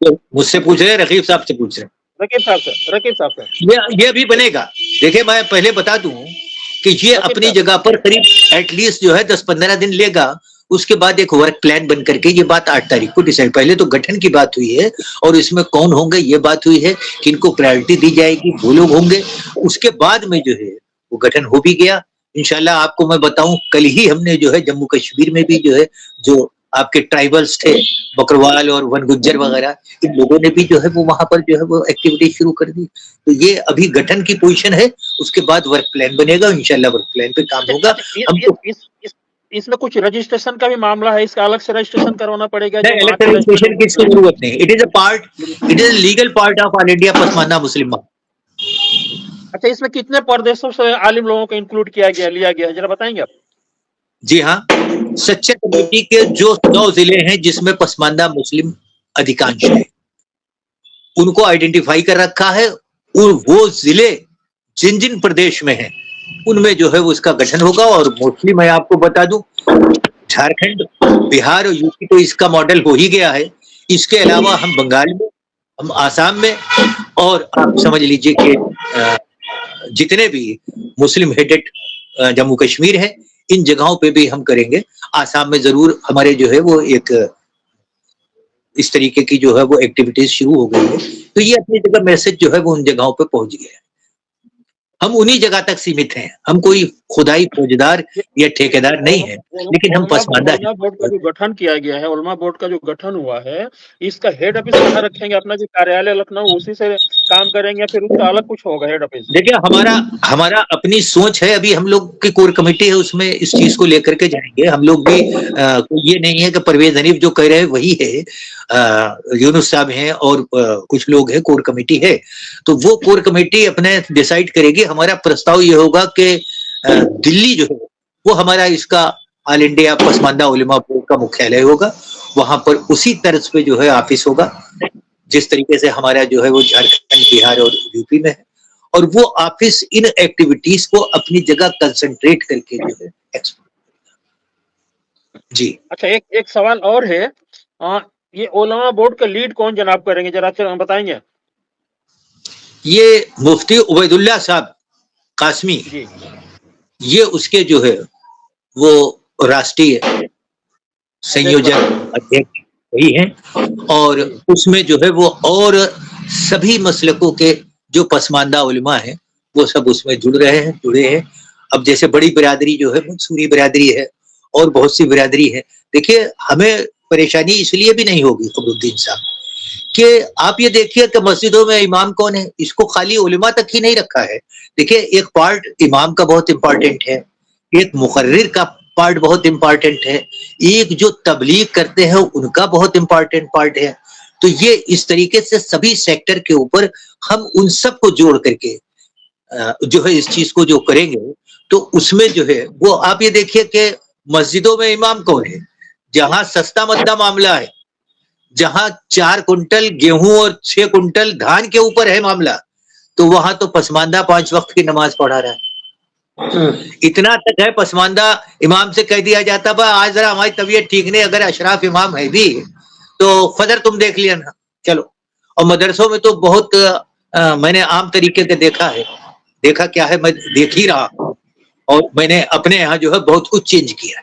मुझसे पूछ रहे हैं, रकीब साहब से पूछ रहे हैं? रकीब साहब से ये भी बनेगा। देखिए मैं पहले बता दूं कि ये अपनी जगह पर करीब एटलीस्ट जो है 10-15 दिन लेगा, उसके बाद एक वर्क प्लान बन करके ये बात 8 तारीख को डिसाइड, पहले तो गठन की बात हुई है और इसमें कौन होंगे ये बात हुई है, किनको प्रायोरिटी दी जाएगी वो लोग होंगे, उसके बाद में जो है वो गठन हो भी गया। इंशाल्लाह आपको मैं बताऊं, कल ही हमने जो है जम्मू कश्मीर में भी जो है, जो आपके ट्राइबल्स थे बकरवाल और वन गुज्जर वगैरह, इन लोगों ने भी जो है वो वहां पर जो है वो एक्टिविटी शुरू कर दी। तो ये अभी गठन की पोजीशन है, उसके बाद वर्क प्लान बनेगा, इंशाल्लाह वर्क प्लान पे काम होगा। इसमें कुछ रजिस्ट्रेशन का भी मामला है, इसका अलग से रजिस्ट्रेशन करवाना पड़ेगा जो नहीं, वहाँ के इलेक्ट्रॉनिक की इसकी जरूरत नहीं, it is a part, it is legal part of All India Pasmanda Muslim. अच्छा, इसमें कितने प्रदेशों से आलिम लोगों को इंक्लूड किया गया, लिया गया है, जरा बताएंगे आप? जी हाँ, सच्चे कमेटी के जो 9 जिले हैं जिसमें पसमानदा मुस्लिम अधिकांश है, उनको आइडेंटिफाई कर रखा है, और वो जिले जिन जिन प्रदेश में हैं उनमें जो है वो इसका गठन होगा। और मोस्टली मैं आपको बता दूं, झारखंड, बिहार और यूपी तो इसका मॉडल हो ही गया है। इसके अलावा हम बंगाल में, हम आसाम में, और आप समझ लीजिए कि जितने भी मुस्लिम हेडेड जम्मू कश्मीर है, इन जगहों पे भी हम करेंगे। आसाम में जरूर हमारे जो है वो एक इस तरीके की जो है वो एक्टिविटीज शुरू हो गई है। तो ये अपनी जगह मैसेज जो है वो उन जगहों पे पहुंच गया है। हम उन्हीं जगह तक सीमित हैं, हम कोई खुदाई फौजदार या ठेकेदार नहीं है, लेकिन हम पसमानदा उलमा बोर्ड का जो गठन किया गया है, उलमा बोर्ड का जो गठन हुआ है, इसका हेड ऑफिस कहाँ रखेंगे? अपना जो कार्यालय लखनऊ, उसी से काम करेंगे या फिर उसका अलग कुछ होगा हेड ऑफिस? देखिए, हमारा अपनी सोच है, अभी हम लोग की कोर कमेटी है, उसमें इस चीज को लेकर के जाएंगे हम लोग भी। ये नहीं है कि परवेज हनीफ जो कह रहे हैं वही है, यूनुस साहब हैं और कुछ लोग हैं, कोर कमेटी है, तो वो कोर कमेटी अपने डिसाइड करेगी। हमारा प्रस्ताव ये होगा कि दिल्ली जो है वो हमारा इसका ऑल इंडिया पसमानदा उलेमा बोर्ड का मुख्यालय होगा, वहां पर उसी तर्ज पे जो है ऑफिस होगा, जिस तरीके से हमारा जो है वो झारखंड, बिहार और यूपी में है। और वो ऑफिस इन एक्टिविटीज को अपनी जगह कंसंट्रेट करके जो है जी। अच्छा, एक सवाल और है, ये उलमा बोर्ड का लीड कौन जनाब करेंगे, जरा बताएंगे? ये मुफ्ती उबैदुल्लाह साहब कासमी जी, ये उसके जो है वो राष्ट्रीय संयोजक अध्यक्ष वही हैं, और उसमें जो है वो और सभी मसलकों के जो पसमानदा उलमा हैं वो सब उसमें जुड़े हैं। अब जैसे बड़ी बिरादरी जो है मंसूरी बिरादरी है और बहुत सी बिरादरी है। देखिए, हमें परेशानी इसलिए भी नहीं होगी कमरुद्दीन साहब कि आप ये देखिए कि मस्जिदों में इमाम कौन है, इसको खाली उलमा तक ही नहीं रखा है। देखिए, एक पार्ट इमाम का बहुत इंपॉर्टेंट है, एक मुकर्रिर का पार्ट बहुत इंपॉर्टेंट है, एक जो तबलीग करते हैं उनका बहुत इंपॉर्टेंट पार्ट है। तो ये इस तरीके से सभी सेक्टर के ऊपर हम उन सब को जोड़ करके जो है इस चीज को जो करेंगे, तो उसमें जो है वो आप ये देखिए कि मस्जिदों में इमाम कौन है, जहां सस्ता मद्दा मामला है, जहां 4 कुंटल गेहूं और 6 कुंटल धान के ऊपर है मामला, तो वहां तो पसमानदा 5 वक्त की नमाज पढ़ा रहा है। इतना तक है, पसमानदा इमाम से कह दिया जाता है आज जरा हमारी तबीयत ठीक नहीं, अगर अशराफ इमाम है भी तो फजर तुम देख लिया ना, चलो। और मदरसों में तो बहुत मैंने आम तरीके से देखा क्या है, मैं देख ही रहा, और मैंने अपने यहाँ जो है बहुत कुछ चेंज किया।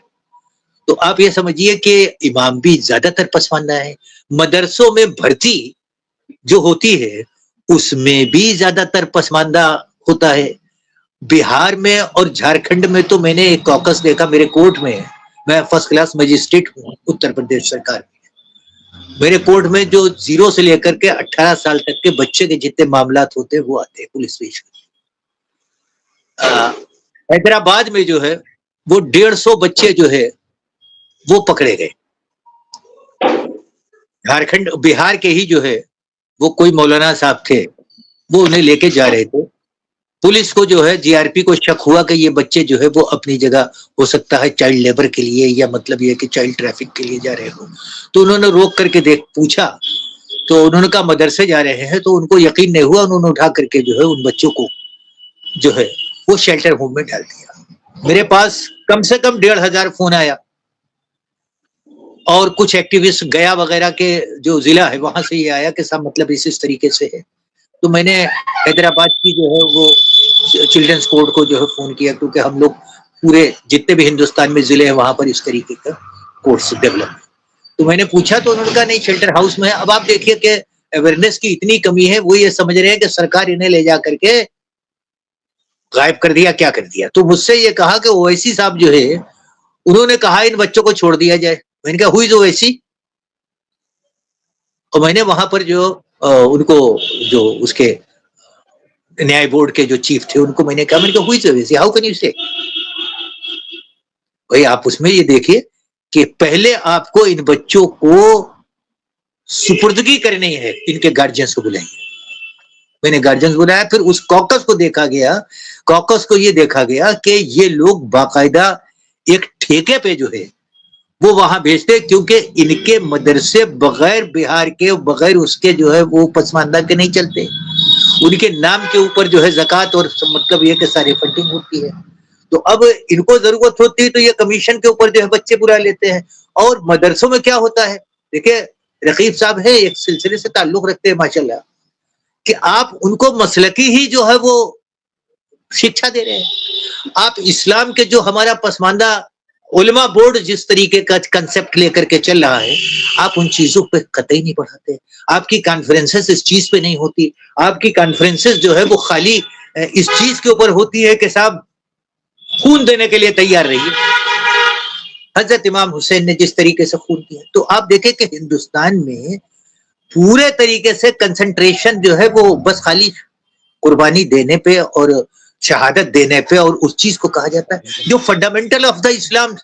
तो आप ये समझिए कि इमाम भी ज्यादातर पसमानदा है। मदरसों में भर्ती जो होती है उसमें भी ज्यादातर पसमानदा होता है। बिहार में और झारखंड में तो मैंने एक कॉकस देखा, मेरे कोर्ट में, मैं फर्स्ट क्लास मजिस्ट्रेट हूँ उत्तर प्रदेश सरकार में, मेरे कोर्ट में जो 0 से लेकर के 18 साल तक के बच्चे के जितने मामलात होते हैं वो आते हैं पुलिस स्टेशन। हैदराबाद में जो है वो 150 बच्चे जो है वो पकड़े गए। झारखंड, बिहार के ही जो है वो कोई मौलाना साहब थे, वो उन्हें लेके जा रहे थे। पुलिस को जो है जीआरपी को शक हुआ कि ये बच्चे जो है वो अपनी जगह हो सकता है चाइल्ड लेबर के लिए या मतलब ये कि चाइल्ड ट्रैफिक के लिए जा रहे हो, तो उन्होंने रोक करके पूछा, तो उन्होंने कहा मदरसे जा रहे हैं, तो उनको यकीन नहीं हुआ, उन्होंने उठा करके जो है उन बच्चों को जो है वो शेल्टर होम में डाल दिया। मेरे पास कम से कम 1,500 फोन आया, और कुछ एक्टिविस्ट गया वगैरह के जो जिला है वहां से ये आया कि सब मतलब इस तरीके से है। तो मैंने हैदराबाद की जो है वो चिल्ड्रंस कोर्ट को जो है फोन किया, क्योंकि हम लोग पूरे जितने भी हिंदुस्तान में जिले हैं वहां पर इस तरीके का कोर्स डेवलप। तो मैंने पूछा तो उन्होंने कहा नहीं, शेल्टर हाउस में है। अब आप देखिए कि अवेयरनेस की इतनी कमी है, वो ये समझ रहे हैं कि सरकार इन्हें ले जा करके गायब कर दिया, क्या कर दिया। तो मुझसे ये कहा कि ओवैसी साहब जो है उन्होंने कहा इन बच्चों को छोड़ दिया जाए। मैंने कहा हुई ओवैसी, और मैंने वहां पर जो उनको जो उसके न्याय बोर्ड के जो चीफ थे उनको मैंने कहा हुई ओवैसी, हाउ कैन यू से। भाई आप उसमें ये देखिए कि पहले आपको इन बच्चों को सुपुर्दगी करनी है, इनके गार्जियंस को बुलाएंगे, मैंने गार्जियंस बुलाया, फिर उस कॉकस को देखा गया, कॉकस को ये देखा गया कि ये लोग बाकायदा एक ठेके पे जो है वो वहां भेजते, क्योंकि इनके मदरसे बगैर बिहार के, बगैर उसके जो है वो पसमानदा के नहीं चलते, उनके नाम के ऊपर जो है ज़कात और मतलब ये कि सारी फंडिंग होती है। तो अब इनको जरूरत होती है तो ये कमीशन के ऊपर जो है बच्चे बुला लेते हैं। और मदरसों में क्या होता है, देखिए रकीब साहब है एक सिलसिले से ताल्लुक रखते हैं माशाल्लाह, कि आप उनको मसलकी ही जो है वो शिक्षा दे रहे हैं। आप इस्लाम के जो हमारा पसमानदा उलमा बोर्ड जिस तरीके का कंसेप्ट लेकर के चल रहा है, आप उन चीजों पे कतई नहीं बढ़ाते। आपकी कॉन्फ्रेंसेस इस चीज पे नहीं होती, आपकी कॉन्फ्रेंसेस जो है वो खाली इस चीज के ऊपर होती है कि साहब खून देने के लिए तैयार रहिए। हजरत इमाम हुसैन ने जिस तरीके से खून किया, तो आप देखें कि हिंदुस्तान में पूरे तरीके से कंसंट्रेशन जो है वो बस खाली कुर्बानी देने पे और शहादत देने पे और उस चीज को कहा जाता है जो फंडामेंटल ऑफ द इस्लाम,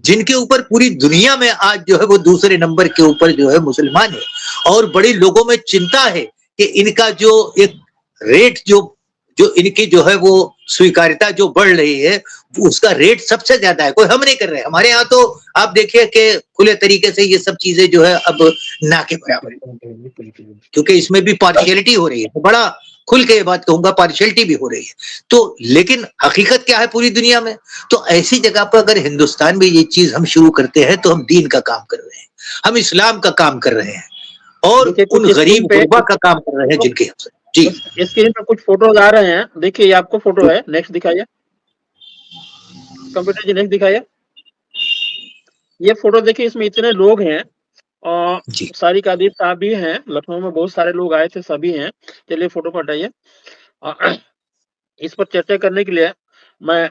जिनके ऊपर पूरी दुनिया में आज जो है वो दूसरे नंबर के ऊपर जो है मुसलमान है। और बड़ी लोगों में चिंता है कि इनका जो एक रेट जो इनकी जो है वो स्वीकार्यता जो बढ़ रही है उसका रेट सबसे ज्यादा है, कोई हम नहीं कर रहे। हमारे यहाँ तो आप देखिए कि खुले तरीके से ये सब चीजें जो है अब ना के बराबर है, क्योंकि इसमें भी पार्शियलिटी हो रही है। तो बड़ा खुल के ये बात कहूंगा, पार्शियलिटी भी हो रही है। तो लेकिन हकीकत क्या है पूरी दुनिया में, तो ऐसी जगह पर अगर हिंदुस्तान में ये चीज हम शुरू करते हैं तो हम दीन का काम कर रहे हैं, हम इस्लाम का काम कर रहे हैं और उन गरीब गुरबा का काम कर रहे हैं जिनके जी। स्क्रीन पर कुछ फोटोज आ रहे हैं, देखिए ये आपको फोटो है, नेक्स्ट दिखाइए, कंप्यूटर जी नेक्स्ट दिखाइए। ये फोटो देखिए, इसमें इतने लोग हैं और सारी कादिर साहब भी हैं, लखनऊ में बहुत सारे लोग आए थे, सभी हैं। चलिए फोटो को हटाइए। इस पर चर्चा करने के लिए मैं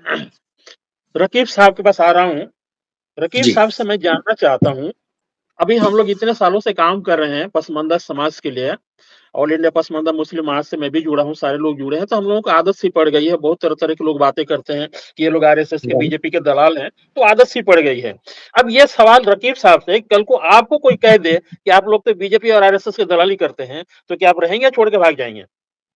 रकीब साहब के पास आ रहा हूँ। रकीब साहब से मैं जानना चाहता हूँ, अभी हम लोग इतने सालों से काम कर रहे हैं पसमानदा समाज के लिए, ऑल इंडिया पसमानदा मुस्लिम महाज से मैं भी जुड़ा हूँ, सारे लोग जुड़े हैं, तो हम लोगों को आदत सी पड़ गई है। बहुत तरह तरह के लोग बातें करते हैं कि ये लोग आरएसएस के, बीजेपी के दलाल हैं, तो आदत सी पड़ गई है। अब ये सवाल रकीब साहब से, कल को आपको कोई कह दे कि आप लोग तो बीजेपी और आरएसएस के दलाली करते हैं, तो क्या आप रहेंगे, छोड़ के भाग जाएंगे?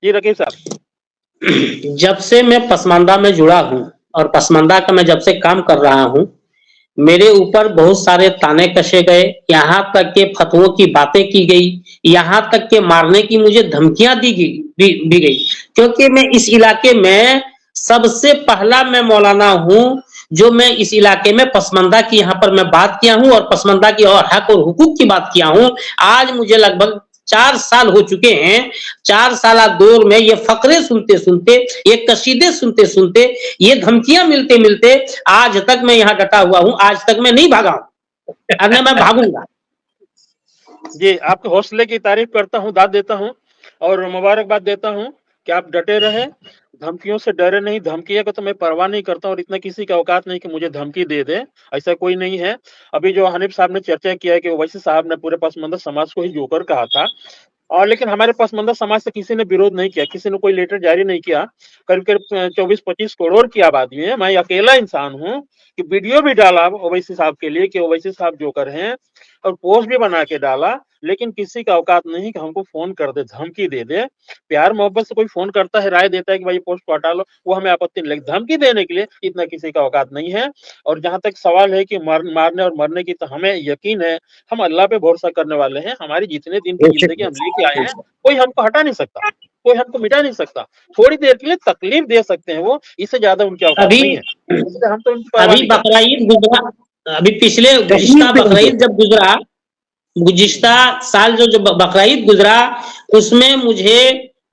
जी रकीब साहब। जब से मैं पसमानदा में जुड़ा हूँ और पसमानदा का मैं जब से काम कर रहा हूँ, मेरे ऊपर बहुत सारे ताने कसे गए, यहाँ तक के फतवों की बातें की गई, यहाँ तक के मारने की मुझे धमकियां दी गई, क्योंकि मैं इस इलाके में सबसे पहला मैं मौलाना हूँ जो मैं इस इलाके में पसमानदा की यहाँ पर मैं बात किया हूँ और पसमानदा की और हक और हुकूक की बात किया हूँ। आज मुझे लगभग 4 साल हो चुके हैं। 4 साल दौर में ये फकरे सुनते सुनते, ये कसीदे सुनते सुनते, ये धमकियां मिलते मिलते आज तक मैं यहाँ डटा हुआ हूँ, आज तक मैं नहीं भागा हूँ, अरे मैं भागूंगा। जी, आपके हौसले की तारीफ करता हूँ, दाद देता हूँ और मुबारकबाद देता हूँ कि आप डटे रहे, धमकियों से डरे नहीं। धमकियों को तो मैं परवाह नहीं करता और इतना किसी का औकात नहीं कि मुझे धमकी दे दे, ऐसा कोई नहीं है। अभी जो हनीफ साहब ने चर्चा किया है कि ओवैसी साहब ने पूरे पसमानदा समाज को ही जोकर कहा था, और लेकिन हमारे पसमानदा समाज से किसी ने विरोध नहीं किया, किसी ने कोई लेटर जारी नहीं किया। करीब करीब 24-25 करोड़ की आबादी है, मैं अकेला इंसान हूँ कि वीडियो भी डाला ओवैसी साहब के लिए कि ओवैसी साहब जोकर हैं, और पोस्ट भी बना के डाला, लेकिन किसी का औकात नहीं कि हमको फोन कर दे, धमकी दे दे। प्यार मोहब्बत से कोई फोन करता है, राय देता है कि भाई पोस्ट को हटा लो, वो हमें आपत्ति नहीं, लेकिन धमकी देने के लिए इतना किसी का औकात नहीं है। और जहां तक सवाल है कि मारने और मरने की, तो हमें यकीन है, हम अल्लाह पे भरोसा करने वाले हैं। हमारी जितने दिन की जिंदगी हम लेके आए हैं, कोई हमको हटा नहीं सकता, कोई हमको मिटा नहीं सकता। थोड़ी देर के लिए तकलीफ दे सकते हैं वो, इससे ज्यादा उनकी औकात नहीं है। हम तो अभी बकरीद गुजरा, अभी पिछले गुज़िश्ता बकरीद जब गुजरा, गुज़िश्ता साल जो बकरीद गुजरा, उसमें मुझे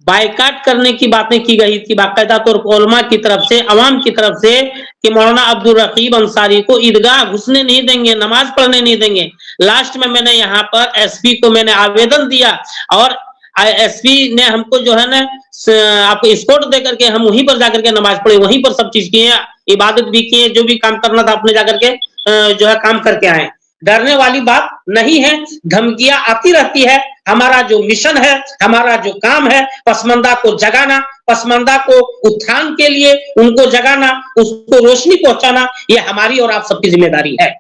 बायकाट करने की बातें की गई थी बाकायदा तौर पर उलमा की तरफ से, अवाम की तरफ से, कि मौलाना अब्दुल रकीब अंसारी को ईदगाह घुसने नहीं देंगे, नमाज पढ़ने नहीं देंगे। लास्ट में मैंने यहाँ पर एसपी को मैंने आवेदन दिया और एसपी ने हमको जो है ना आपको स्कॉट दे करके हम वहीं पर जाकर के नमाज पढ़े, वहीं पर सब चीज किए, इबादत भी किए, जो भी काम करना था अपने जाकर के जो है काम करके आए। डरने वाली बात नहीं है, धमकियां आती रहती है, हमारा जो मिशन है, हमारा जो काम है, पसमानदा को जगाना, पसमानदा को उत्थान के लिए उनको जगाना, उसको रोशनी पहुंचाना, ये हमारी और आप सबकी जिम्मेदारी है।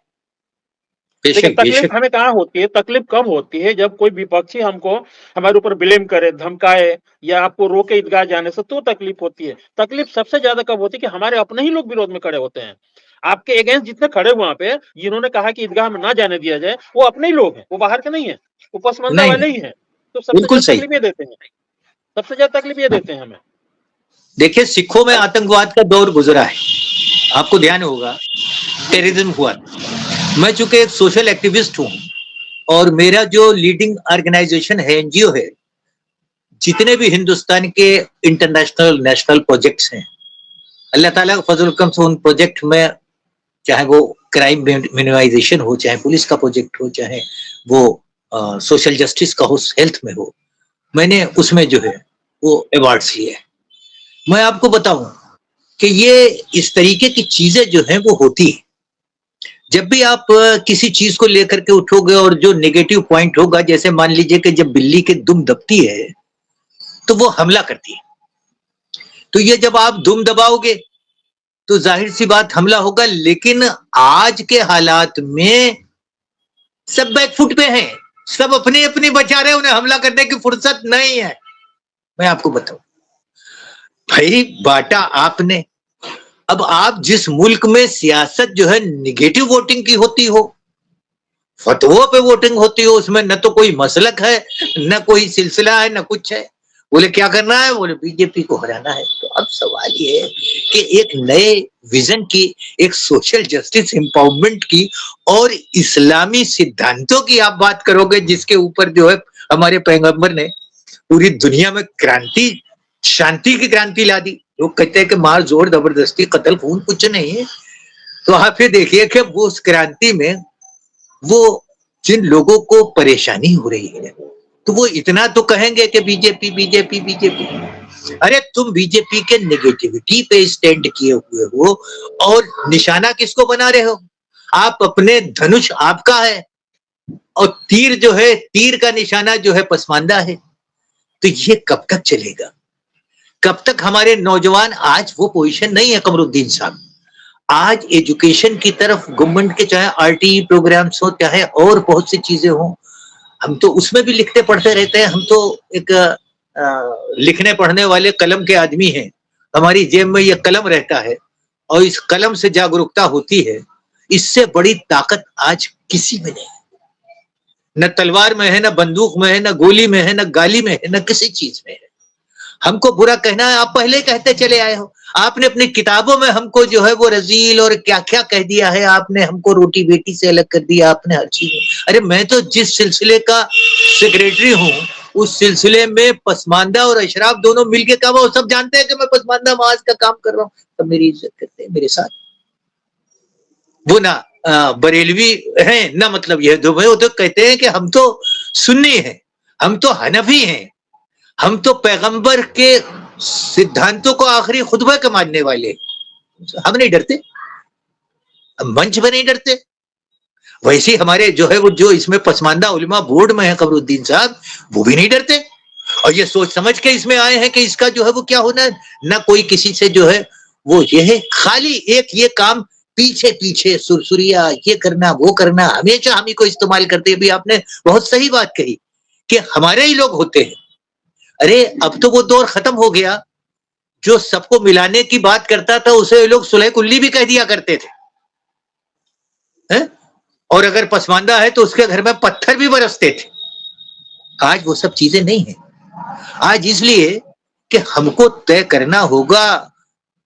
लेकिन बेशक तकलीफ बेशक हमें कहाँ होती है, तकलीफ कब होती है जब कोई विपक्षी हमको हमारे ऊपर ब्लेम करे, धमकाए या आपको रोके ईदगाह जाने से, तो तकलीफ होती है। तकलीफ सबसे ज्यादा कब होती है कि हमारे अपने ही लोग विरोध में खड़े होते हैं। आपके अगेंस्ट जितने खड़े वहां पे, जिन्होंने कहा कि ईदगाह में ना जाने दिया जाए, वो अपने ही लोग हैं, वो बाहर के नहीं है, वो पसमानदा नहीं वाले नहीं, ही हैं। तो सबसे बिल्कुल ज्यादा सही। तकलीफ ये देते हैं, सबसे ज्यादा तकलीफ ये देते हैं हमें। देखिए, सिखों में आतंकवाद का दौर गुजरा है, आपको ध्यान होगा, टेररिज्म हुआ। मैं चूंकि एक सोशल एक्टिविस्ट हूं और मेरा जो लीडिंग ऑर्गेनाइजेशन है, एनजीओ है, जितने भी हिंदुस्तान के इंटरनेशनल नेशनल प्रोजेक्ट्स हैं, अल्लाह ताला का फजल करम से उन प्रोजेक्ट में, चाहे वो क्राइम मिनिमाइजेशन हो, चाहे पुलिस का प्रोजेक्ट हो, चाहे वो सोशल जस्टिस का हो, हेल्थ में हो, मैंने उसमें जो है वो अवार्ड्स लिए। मैं आपको बताऊं कि ये इस तरीके की चीजें जो हैं वो होती है। जब भी आप किसी चीज को लेकर के उठोगे और जो नेगेटिव पॉइंट होगा, जैसे मान लीजिए कि जब बिल्ली के दुम दबती है तो वो हमला करती है, तो ये जब आप दुम दबाओगे तो जाहिर सी बात हमला होगा। लेकिन आज के हालात में सब बैकफुट पे हैं, सब अपने अपने बचा रहे, उन्हें हमला करने की फुर्सत नहीं है। मैं आपको बताऊं भाई, बांटा आपने। अब आप जिस मुल्क में सियासत जो है निगेटिव वोटिंग की होती हो, फतवों पे वोटिंग होती हो, उसमें न तो कोई मसलक है, न कोई सिलसिला है, न कुछ है, बोले क्या करना है, बोले बीजेपी को हराना है। तो अब सवाल ये है कि एक नए विजन की, एक सोशल जस्टिस एम्पावरमेंट की और इस्लामी सिद्धांतों की आप बात करोगे, जिसके ऊपर जो है हमारे पैगंबर ने पूरी दुनिया में क्रांति, शांति की क्रांति ला दी। लोग कहते हैं कि मार जोर जबरदस्ती कत्ल खून कुछ नहीं है, तो आप ये देखिए कि वो उस क्रांति में वो जिन लोगों को परेशानी हो रही है, तो वो इतना तो कहेंगे कि बीजेपी बीजेपी बीजेपी। अरे तुम बीजेपी के नेगेटिविटी पे स्टैंड किए हुए हो और निशाना किसको बना रहे हो? आप अपने धनुष आपका है और तीर जो है, तीर का निशाना जो है पसमानदा है। तो ये कब तक चलेगा? कब तक हमारे नौजवान, आज वो पोजीशन नहीं है कमरुद्दीन साहब। आज एजुकेशन की तरफ गवर्नमेंट के, चाहे आरटीई प्रोग्राम्स हो, चाहे और बहुत सी चीजें हो, हम तो उसमें भी लिखते पढ़ते रहते हैं। हम तो एक लिखने पढ़ने वाले कलम के आदमी हैं, हमारी जेब में ये कलम रहता है और इस कलम से जागरूकता होती है। इससे बड़ी ताकत आज किसी में नहीं, न तलवार में है, न बंदूक में है, न गोली में है, न गाली में है, न किसी चीज में है। हमको बुरा कहना है, आप पहले कहते चले आए हो। आपने अपनी किताबों में हमको जो है वो रजील और क्या क्या कह दिया है, आपने हमको रोटी बेटी से अलग कर दिया, आपने हर चीज में। अरे मैं तो जिस सिलसिले का सेक्रेटरी हूँ, उस सिलसिले में पसमानदा और अशराफ दोनों मिलके काम, वो सब जानते हैं कि मैं पसमानदा माज का काम कर रहा हूँ, तो मेरी इज्जत करते हैं मेरे साथ। वो ना बरेलवी हैं, ना मतलब यह दो, वो तो कहते हैं कि हम तो सुन्नी हैं, हम तो हनफी हैं, हम तो पैगंबर के सिद्धांतों को आखिरी खुतबा के मानने वाले। हम नहीं डरते, हम मंच में नहीं डरते। वैसे हमारे जो है वो, जो इसमें पसमानदा उलमा बोर्ड में है कमरुद्दीन साहब, वो भी नहीं डरते और ये सोच समझ के इसमें आए हैं कि इसका जो है वो क्या होना है। ना कोई किसी से जो है वो, ये है खाली एक ये काम, पीछे पीछे सुरसुरिया, ये करना वो करना, हमेशा हम ही को इस्तेमाल करते हैं। भी आपने बहुत सही बात कही कि हमारे ही लोग होते हैं। अरे अब तो वो दौर खत्म हो गया, जो सबको मिलाने की बात करता था उसे लोग सुलह कुल्ली भी कह दिया करते थे, हैं? और अगर पसमानदा है तो उसके घर में पत्थर भी बरसते थे। आज वो सब चीजें नहीं है। आज इसलिए कि हमको तय करना होगा,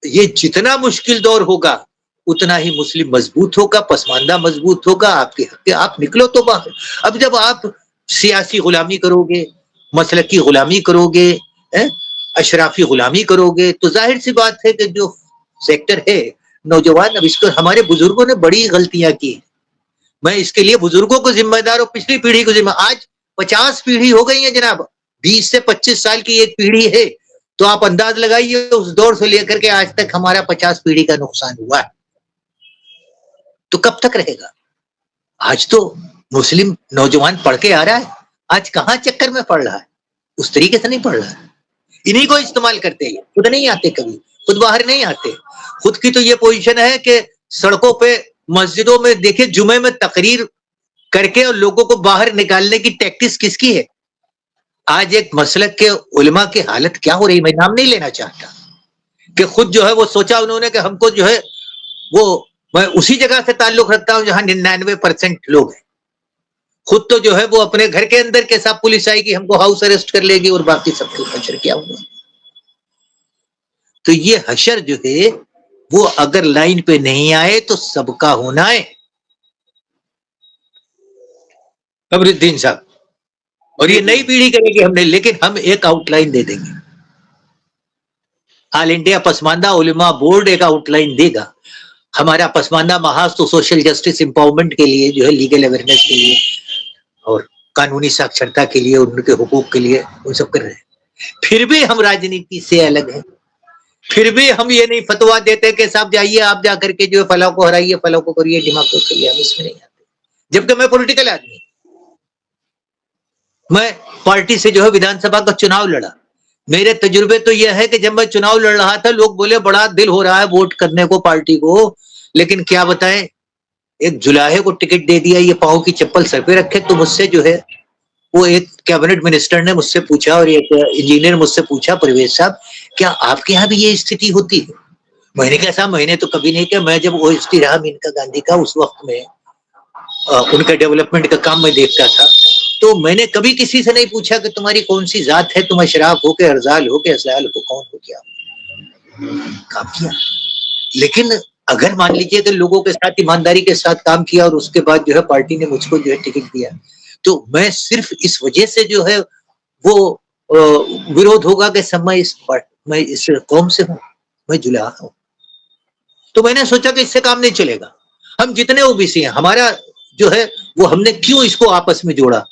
ये जितना मुश्किल दौर होगा उतना ही मुस्लिम मजबूत होगा, पसमानदा मजबूत होगा। आपके हक के आप निकलो तो बाहर। अब जब आप सियासी गुलामी करोगे, मसलकी गुलामी करोगे, अशराफी गुलामी करोगे, तो जाहिर सी बात है कि जो सेक्टर है नौजवान, अब इसको हमारे बुजुर्गों ने बड़ी गलतियां की। मैं इसके लिए बुजुर्गों को जिम्मेदार और पिछली पीढ़ी को जिम्मेदार। आज 50 पीढ़ी हो गई है जनाब, 20 से 25 साल की एक पीढ़ी है, तो आप अंदाज लगाइए उस दौर से लेकर के आज तक हमारा 50 पीढ़ी का नुकसान हुआ है। तो कब तक रहेगा? आज तो मुस्लिम नौजवान पढ़ के आ रहा है, आज कहाँ चक्कर में पड़ रहा है, उस तरीके से नहीं पड़ रहा है। इन्हीं को इस्तेमाल करते हैं, खुद नहीं आते, कभी खुद बाहर नहीं आते। खुद की तो ये पोजीशन है कि सड़कों पे मस्जिदों में देखिए जुमे में तकरीर करके और लोगों को बाहर निकालने की टैक्टिस किसकी है। आज एक मसलक के उलमा की हालत क्या हो रही, मैं नाम नहीं लेना चाहता, कि खुद जो है वो सोचा उन्होंने कि हमको जो है वो, मैं उसी जगह से ताल्लुक रखता हूं जहां 99% लोग हैं। खुद तो जो है वो अपने घर के अंदर के साथ पुलिस आएगी, हमको हाउस अरेस्ट कर लेगी और बाकी सबको हशर क्या हुआ। तो ये हशर जो है वो अगर लाइन पे नहीं आए तो सबका होना है। कमरुद्दीन साहब, और ये नई पीढ़ी करेगी हमने, लेकिन हम एक आउटलाइन दे देंगे। ऑल इंडिया पसमानदा उलेमा बोर्ड एक आउटलाइन देगा। हमारा पसमानदा महाज तो सोशल जस्टिस एम्पावरमेंट के लिए जो है, लीगल अवेयरनेस के लिए और कानूनी साक्षरता के लिए, उनके हुकूक के लिए, वो सब कर रहे हैं। फिर भी हम राजनीति से अलग हैं। फिर भी हम ये नहीं फतवा देते कि साहब जाइए आप जा करके जो है फलां को हराइए, फलां को करिए, दिमाग को करिए, हम इसमें नहीं आते। जबकि मैं पॉलिटिकल आदमी, मैं पार्टी से जो है विधानसभा का चुनाव लड़ा। मेरे तजुर्बे तो यह है कि जब मैं चुनाव लड़ रहा था लोग बोले बड़ा दिल हो रहा है वोट करने को पार्टी को, लेकिन क्या बताएं, एक जुलाहे को टिकट दे दिया, ये पाँव की चप्पल सर पे रखे। तो मुझसे जो है वो एक कैबिनेट मिनिस्टर ने मुझसे पूछा और एक इंजीनियर मुझसे पूछा, परवेज साहब क्या आपके यहाँ भी ये स्थिति होती है? मैंने कहा साहब मैंने तो कभी नहीं किया, मैं जब ओएसडी रहा मेनका गांधी का उस वक्त में उनका डेवलपमेंट का काम मैं देखता था, तो मैंने कभी किसी से नहीं पूछा कि तुम्हारी कौन सी जात है, तुम अशराफ हो के अरजाल हो के असलाल हो, कौन हो क्या काम किया। लेकिन अगर मान लीजिए कि लोगों के साथ ईमानदारी के साथ काम किया और उसके बाद जो है पार्टी ने मुझको जो है टिकट दिया, तो मैं सिर्फ इस वजह से जो है वो विरोध होगा कि सब मैं इस कौम से हूं, मैं जुला हूं। तो मैंने सोचा कि इससे काम नहीं चलेगा। हम जितने ओबीसी हैं, हमारा जो है वो हमने क्यों इसको आपस में जोड़ा,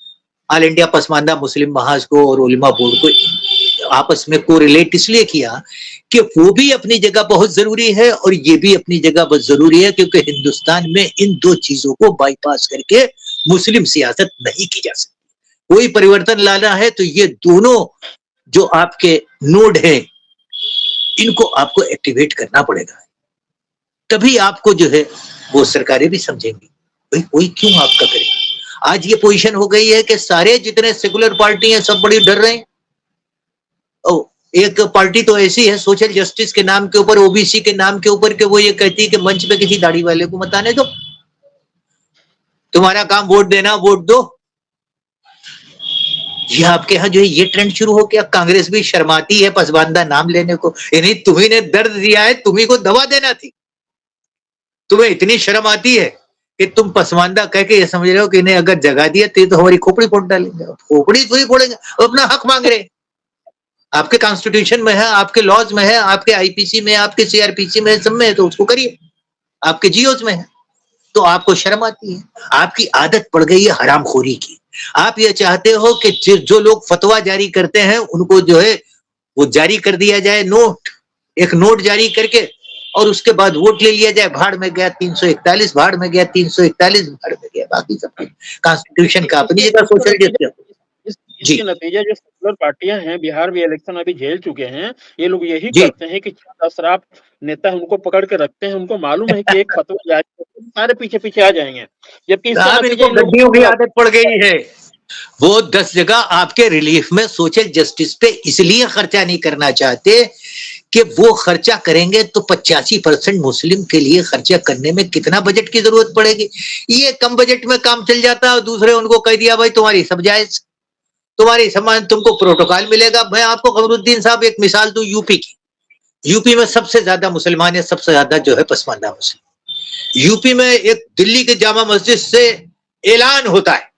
ऑल इंडिया पसमानदा मुस्लिम महाज को और उलेमा बोर्ड को आपस में कोरिलेट इसलिए किया कि वो भी अपनी जगह बहुत जरूरी है और ये भी अपनी जगह बहुत जरूरी है, क्योंकि हिंदुस्तान में इन दो चीजों को बाईपास करके मुस्लिम सियासत नहीं की जा सकती। कोई परिवर्तन लाना है तो ये दोनों जो आपके नोड हैं इनको आपको एक्टिवेट करना पड़ेगा, तभी आपको जो है वो सरकारें भी समझेंगी भाई कोई क्यों आपका करे। आज ये पोजीशन हो गई है कि सारे जितने सेकुलर पार्टी हैं सब बड़ी डर रहे हैं। एक पार्टी तो ऐसी है सोशल जस्टिस के नाम के ऊपर, ओबीसी के नाम के ऊपर, कि वो ये कहती है कि मंच पे किसी दाढ़ी वाले को मत आने दो, तुम्हारा काम वोट देना, वोट दो। ये आपके यहाँ जो है ये ट्रेंड शुरू हो गया। कांग्रेस भी शर्माती है पसमानदा नाम लेने को, यानी तुम्ही ने दर्द दिया है, तुम्ही को दवा देना थी। तुम्हें इतनी शर्म आती है कि तुम पसमानदा कह के ये समझ रहे हो कि इन्हें अगर जगा दिया तो हमारी खोपड़ी फोड़ डालेंगे। खोपड़ी तो ही फोड़ेंगे, अपना हक मांग रहे। आपके कॉन्स्टिट्यूशन में है, आपके लॉज में है, आपके आईपीसी में, आपके सीआरपीसी में, सब में है, तो उसको करिए। आपके जीओज में है तो आपको शर्म आती है। आपकी आदत पड़ गई है हरामखोरी की। आप ये चाहते हो कि जो लोग फतवा जारी करते हैं उनको जो है वो जारी कर दिया जाए, एक नोट जारी करके, और उसके बाद वोट ले लिया जाए। भाड़ में गया 341, भाड़ में गया 341, भाड़ में गया बाकी सब। कॉन्स्टिट्यूशन का अपनी जगह सोशल जस्टिस। इसके नतीजे जो सेकुलर पार्टियां हैं बिहार में इलेक्शन अभी झेल चुके हैं, ये लोग यही करते हैं कि अशराफ नेता उनको पकड़ के रखते हैं। उनको मालूम है कि एक फतवा जारी सारे पीछे पीछे आ जाएंगे, जबकि गड्डियों की आदत पड़ गई है। वो 10 जगह आपके रिलीफ में सोशल जस्टिस पे इसलिए खर्चा नहीं करना चाहते कि वो खर्चा करेंगे तो 85% मुस्लिम के लिए खर्चा करने में कितना बजट की जरूरत पड़ेगी। ये कम बजट में काम चल जाता है। दूसरे उनको कह दिया भाई तुम्हारी सब जायज, तुम्हारी समान, तुमको प्रोटोकॉल मिलेगा। मैं आपको कमरुद्दीन साहब एक मिसाल दूं यूपी की। यूपी में सबसे ज्यादा मुसलमान है, सबसे ज्यादा जो है पसमानदा मुस्लिम। यूपी में एक दिल्ली के जामा मस्जिद से ऐलान होता है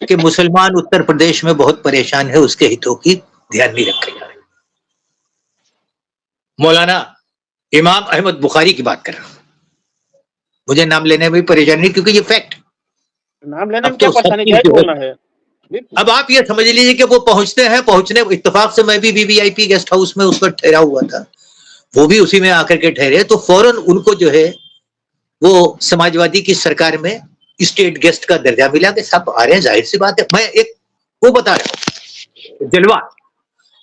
कि मुसलमान उत्तर प्रदेश में बहुत परेशान है, उसके हितों की ध्यान नहीं रखा जा रहा। मौलाना इमाम अहमद बुखारी की बात कर रहा हूं, मुझे नाम लेने में भी परेशानी नहीं, क्योंकि ये फैक्ट। नाम लेने में क्या परेशानी है? अब आप ये समझ लीजिए कि वो पहुंचने इत्तेफाक से मैं भी वीवीआईपी गेस्ट हाउस में उस वक्त ठहरा हुआ था, वो भी उसी में आकर के ठहरे। तो फौरन उनको जो है वो समाजवादी की सरकार में स्टेट गेस्ट का दर्जा मिला कि सब आ रहे हैं, जाहिर सी बात है। मैं एक वो बता रहा हूँ जलवा।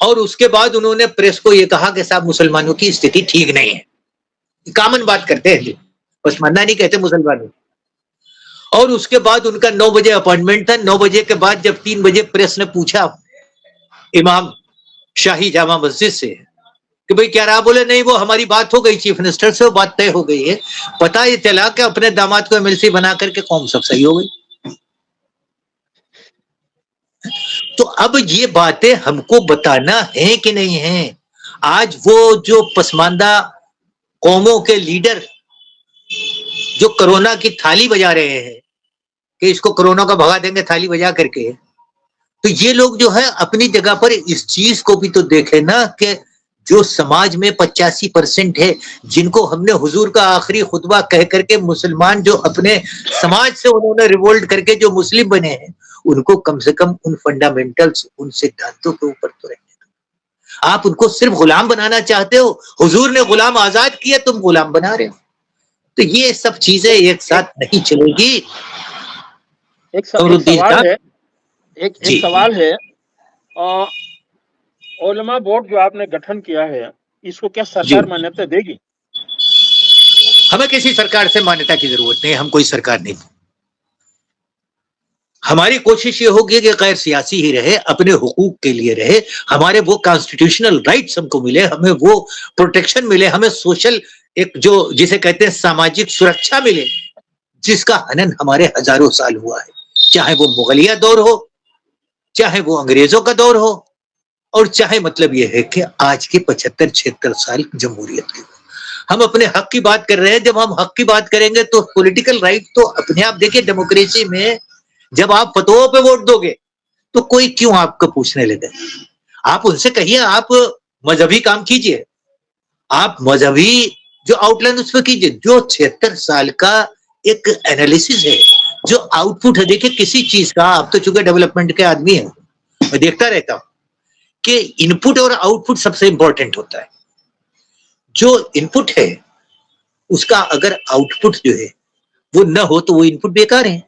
और उसके बाद उन्होंने प्रेस को ये कहा कि साहब मुसलमानों की स्थिति ठीक नहीं है, कॉमन बात करते हैं, पसमानदा नहीं कहते मुसलमानों। और उसके बाद उनका 9 बजे अपॉइंटमेंट था। 9 बजे के बाद जब 3 बजे प्रेस ने पूछा इमाम शाही जामा मस्जिद से कि भाई क्या रहा, बोले नहीं वो हमारी बात हो गई चीफ मिनिस्टर से, वो बात तय हो गई है। पता ये चला कि अपने दामाद को एमएलसी बना करके कौम सब सही हो गई। तो अब ये बातें हमको बताना है कि नहीं है। आज वो जो पसमानदा कौमों के लीडर जो कोरोना की थाली बजा रहे हैं कि इसको कोरोना का भगा देंगे थाली बजा करके, तो ये लोग जो है अपनी जगह पर इस चीज को भी तो देखे ना कि जो समाज में 85% है, जिनको हमने हुजूर का आखिरी खुतबा कह करके मुसलमान जो अपने समाज से उन्होंने रिवोल्ट करके जो मुस्लिम बने हैं, उनको कम से कम उन फंडामेंटल्स, उन सिद्धांतों के ऊपर तो रहने दो। आप उनको सिर्फ गुलाम बनाना चाहते हो। हुजूर ने गुलाम आजाद किया, तुम गुलाम बना रहे हो। तो ये सब चीजें एक साथ नहीं चलेगी। एक सवाल है, उलमा बोर्ड जो आपने गठन किया है, इसको क्या सरकार मान्यता देगी? हमें किसी सरकार से मान्यता की जरूरत नहीं, हम कोई सरकार नहीं। हमारी कोशिश ये होगी कि गैर सियासी ही रहे, अपने हुकूक के लिए रहे, हमारे वो कॉन्स्टिट्यूशनल राइट्स हमको मिले, हमें वो प्रोटेक्शन मिले, हमें सोशल एक जो जिसे कहते हैं सामाजिक सुरक्षा मिले, जिसका हनन हमारे हजारों साल हुआ है। चाहे वो मुगलिया दौर हो, चाहे वो अंग्रेजों का दौर हो, और चाहे मतलब ये है कि आज के 75-76 साल जमहूरियत के। हम अपने हक की बात कर रहे हैं। जब हम हक की बात करेंगे तो पॉलिटिकल राइट तो अपने आप, देखिए डेमोक्रेसी में जब आप फतवा पे वोट दोगे तो कोई क्यों आपको पूछने लगे। आप उनसे कहिए आप मजहबी काम कीजिए, आप मजहबी जो आउटलाइन उस पर कीजिए। जो 76 साल का एक एनालिसिस है, जो आउटपुट है, देखिए किसी चीज का, आप तो चूंकि डेवलपमेंट के आदमी हैं, मैं देखता रहता हूं कि इनपुट और आउटपुट सबसे इंपॉर्टेंट होता है। जो इनपुट है उसका अगर आउटपुट जो है वो न हो तो वो इनपुट बेकार है।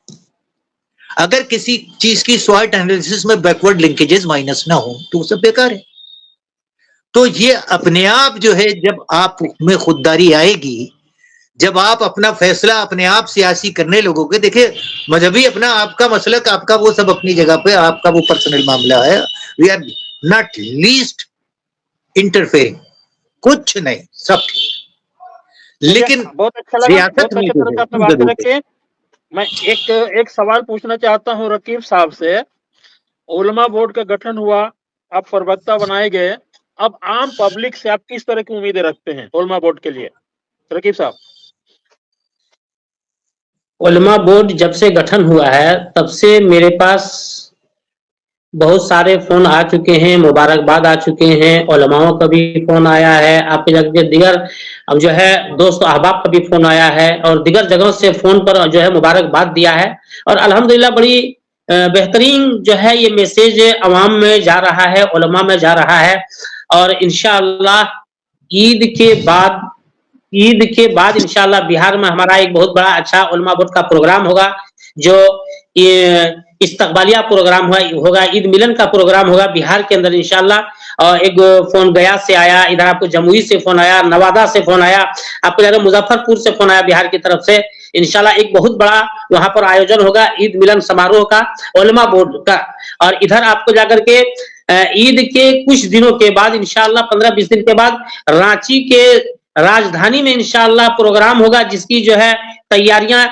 अगर किसी चीज की स्वॉट एनालिसिस में बैकवर्ड लिंकेजेस माइनस ना हो तो वो सब बेकार है। तो ये अपने आप जो है, जब आप में खुददारी आएगी, जब आप अपना फैसला अपने आप सियासी करने लगोगे, देखिए मजहबी अपना आपका मसलक, आपका वो सब अपनी जगह पे, आपका वो पर्सनल मामला है। We are not least interfering, कुछ नहीं, सब ठीक। लेकिन बहुत अच्छा लगा, बहुत अच्छे तरह से आपने बात रखी। मैं एक सवाल पूछना चाहता हूं रकीब साहब से। उलमा बोर्ड का गठन हुआ, आप प्रवक्ता बनाए गए, अब आम पब्लिक से आप किस तरह की उम्मीदें रखते हैं उलमा बोर्ड के लिए, रकीब साहब? उलमा बोर्ड जब से गठन हुआ है तब से मेरे पास बहुत सारे फोन आ चुके हैं, मुबारकबाद आ चुके हैं, उलमाओं का भी फोन आया है, आपके जगह दिगर अब जो है दोस्त अहबाब का भी फोन आया है, और दिगर जगहों से फोन पर जो है मुबारकबाद दिया है। और अल्हम्दुलिल्लाह बड़ी बेहतरीन जो है ये मैसेज अवाम में जा रहा है, उलमा में जा रहा है। और इंशाअल्लाह ईद के बाद इंशाअल्लाह बिहार में हमारा एक बहुत बड़ा अच्छा उलमा बोर्ड का प्रोग्राम होगा, जो ये इस्तकबालिया प्रोग्राम होगा, ईद मिलन का प्रोग्राम होगा बिहार के अंदर इंशाअल्लाह। और एक फोन गया से आया, इधर आपको जमुई से फोन आया, नवादा से फोन आया, आपको जगह मुजफ्फरपुर से फोन आया बिहार की तरफ से। इंशाअल्लाह एक बहुत बड़ा वहां पर आयोजन होगा ईद मिलन समारोह का, उलमा बोर्ड का। और इधर आपको जाकर के ईद के कुछ दिनों के बाद इंशाअल्लाह 15-20 दिन के बाद रांची के राजधानी में इंशाअल्लाह प्रोग्राम होगा, जिसकी जो है तैयारियां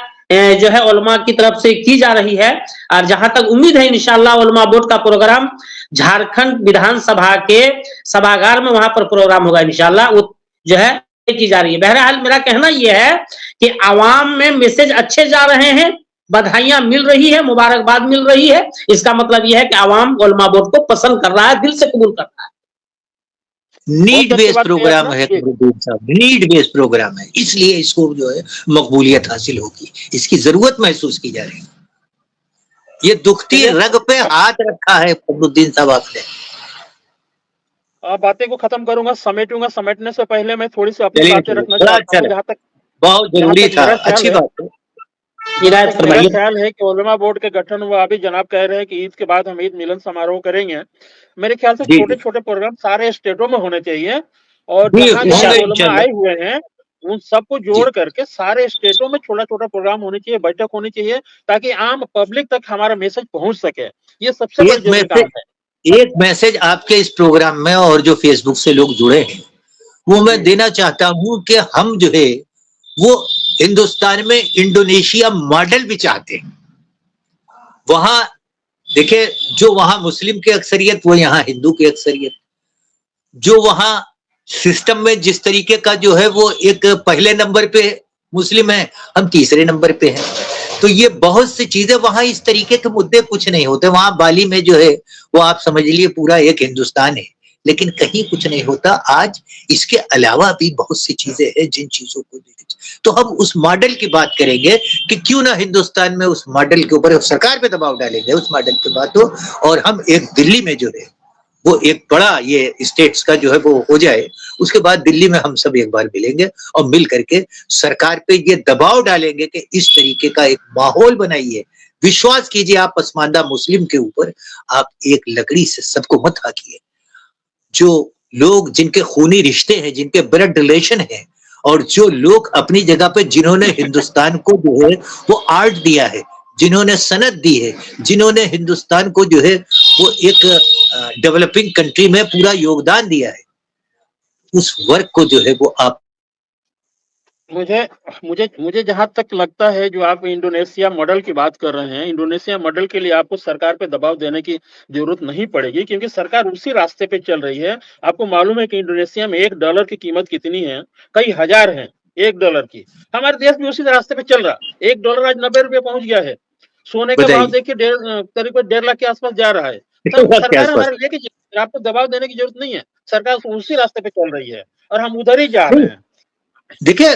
जो है उलमा की तरफ से की जा रही है। और जहां तक उम्मीद है इंशाअल्लाह उलमा बोर्ड का प्रोग्राम झारखंड विधानसभा के सभागार में वहां पर प्रोग्राम होगा इंशाअल्लाह, वो जो है की जा रही है। बहरहाल मेरा कहना यह है कि आवाम में मैसेज अच्छे जा रहे हैं, बधाइयां मिल रही है, मुबारकबाद मिल रही है। इसका मतलब यह है कि आवाम उलमा बोर्ड को पसंद कर रहा है, दिल से कबूल कर रहा है। नीड बेस्ड प्रोग्राम है, नीड बेस्ड प्रोग्राम है, इसलिए इसको जो है मकबूलियत हासिल होगी, इसकी जरूरत महसूस की जा रही है। ये दुखती रग पे हाथ रखा है फखरुद्दीन साहब आपने। बातें को खत्म करूंगा, समेटूंगा। समेटने से पहले मैं थोड़ी सी अपनी बातें रखना चाहता हूं, जहां तक बहुत जरूरी था, अच्छी बात है। इनायत मेरा फरमाइए। ख्याल है कि उलमा बोर्ड के गठन हुआ, अभी जनाब कह रहे हैं कि ईद के बाद हम ईद मिलन समारोह करेंगे। मेरे ख्याल से जी जी छोटे-छोटे प्रोग्राम सारे स्टेटों में होने चाहिए और जी जहाँ-जहाँ होंगे उलमा इंशाल्लाह। आए हुए हैं, उन सबको जी जोड़ करके सारे स्टेटों में छोटा-छोटा प्रोग्राम होने चाहिए, बैठक होनी चाहिए, ताकि आम पब्लिक तक हमारा मैसेज पहुँच सके। ये सबसे बड़ी एक ज़रूरी काम है। मैसेज आपके इस प्रोग्राम में और जो फेसबुक से लोग जुड़े हैं वो मैं जी। देना चाहता हूं कि हम जो है वो हिंदुस्तान में इंडोनेशिया मॉडल भी चाहते हैं। वहां देखिए, जो वहां मुस्लिम की अक्सरियत वो यहाँ हिंदू की अक्सरियत, जो वहां सिस्टम में जिस तरीके का जो है वो एक पहले नंबर पे मुस्लिम है, हम तीसरे नंबर पे हैं। तो ये बहुत सी चीजें वहां इस तरीके के मुद्दे कुछ नहीं होते। वहां बाली में जो है वो आप समझ लीजिए पूरा एक हिंदुस्तान है, लेकिन कहीं कुछ नहीं होता। आज इसके अलावा भी बहुत सी चीजें हैं जिन चीजों को तो हम उस मॉडल की बात करेंगे कि क्यों ना हिंदुस्तान में उस मॉडल के ऊपर सरकार पे दबाव डालेंगे उस मॉडल की बात हो, और हम एक दिल्ली में जो है वो एक बड़ा ये स्टेट्स का जो है वो हो जाए। उसके बाद दिल्ली में हम सब एक बार मिलेंगे और मिल करके सरकार पे ये दबाव डालेंगे कि इस तरीके का एक माहौल बनाइए। विश्वास कीजिए आप पसमानदा मुस्लिम के ऊपर, आप एक लकड़ी से सबको मत हाकिए। जो लोग जिनके खूनी रिश्ते हैं, जिनके ब्लड रिलेशन है, और जो लोग अपनी जगह पे जिन्होंने हिंदुस्तान को जो है वो आर्ट दिया है, जिन्होंने सनत दी है, जिन्होंने हिंदुस्तान को जो है वो एक डेवलपिंग कंट्री में पूरा योगदान दिया है, उस वर्क को जो है वो आप मुझे मुझे मुझे जहाँ तक लगता है, जो आप इंडोनेशिया मॉडल की बात कर रहे हैं, इंडोनेशिया मॉडल के लिए आपको सरकार पे दबाव देने की ज़रूरत नहीं पड़ेगी, क्योंकि सरकार उसी रास्ते पे चल रही है। आपको मालूम है कि इंडोनेशिया में $1 की कीमत कितनी है? कई हज़ार है, $1 की। हमारे देश भी उसी रास्ते पे चल रहा। $1 आज ₹90 पहुँच गया है। सोने का भाव बताइए देखिए करीब 1.5 लाख के आसपास जा रहा है। के सरकार आसपास। हमारे लेके चल रही है, आपको दबाव देने की ज़रूरत नहीं है। सरकार उसी रास्ते पे चल रही है और हम उधर ही जा रहे हैं। देखिए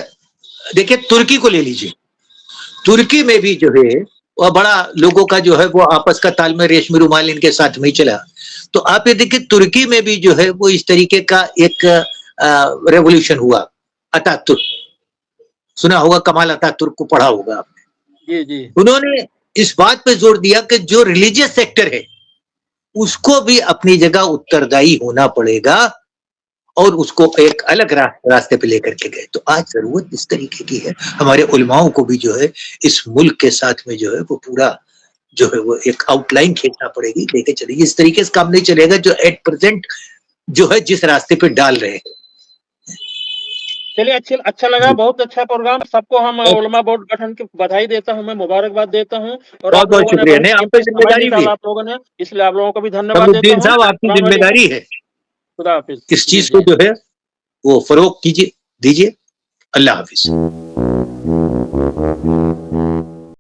देखिए तुर्की को ले लीजिए। तुर्की में भी जो है वह बड़ा लोगों का जो है वो आपस का तालमेल रेशमी रुमाल इनके साथ में ही चला। तो आप ये देखिए तुर्की में भी जो है वो इस तरीके का एक रेवोल्यूशन हुआ। अतातुर्क, सुना होगा, कमाल अतातुर्क को पढ़ा होगा आपने। जी, जी। उन्होंने इस बात पे जोर दिया कि जो रिलीजियस सेक्टर है उसको भी अपनी जगह उत्तरदायी होना पड़ेगा, और उसको एक अलग रास्ते पे लेकर के गए। तो आज जरूरत इस तरीके की है, हमारे उलमाओं को भी जो है इस मुल्क के साथ में जो है वो पूरा जो है वो एक आउटलाइन खींचना पड़ेगी, लेके चलेगी। इस तरीके से काम नहीं चलेगा जो एट प्रेजेंट जो है जिस रास्ते पे डाल रहे हैं। चलिए, अच्छा लगा, बहुत अच्छा प्रोग्राम। सबको हम उलमा बोर्ड गठन की बधाई देता हूँ, मैं मुबारकबाद देता हूँ और बहुत आप बहुत लोगों ने शुक्रिया। बहुत नहीं, आप पे कीमती समय जिम्मेदारी भी निकाला है आप लोगों ने, इसलिए आप लोगों को भी धन्यवाद देता समुद्दीन हूँ। साहब, आपकी अस्सलाम वालेकुम, जिम्मेदारी है खुदा हाफिज। इस जी, चीज को जी। जो है वो फरोग कीजिए, दीजिए। अल्लाह हाफिज।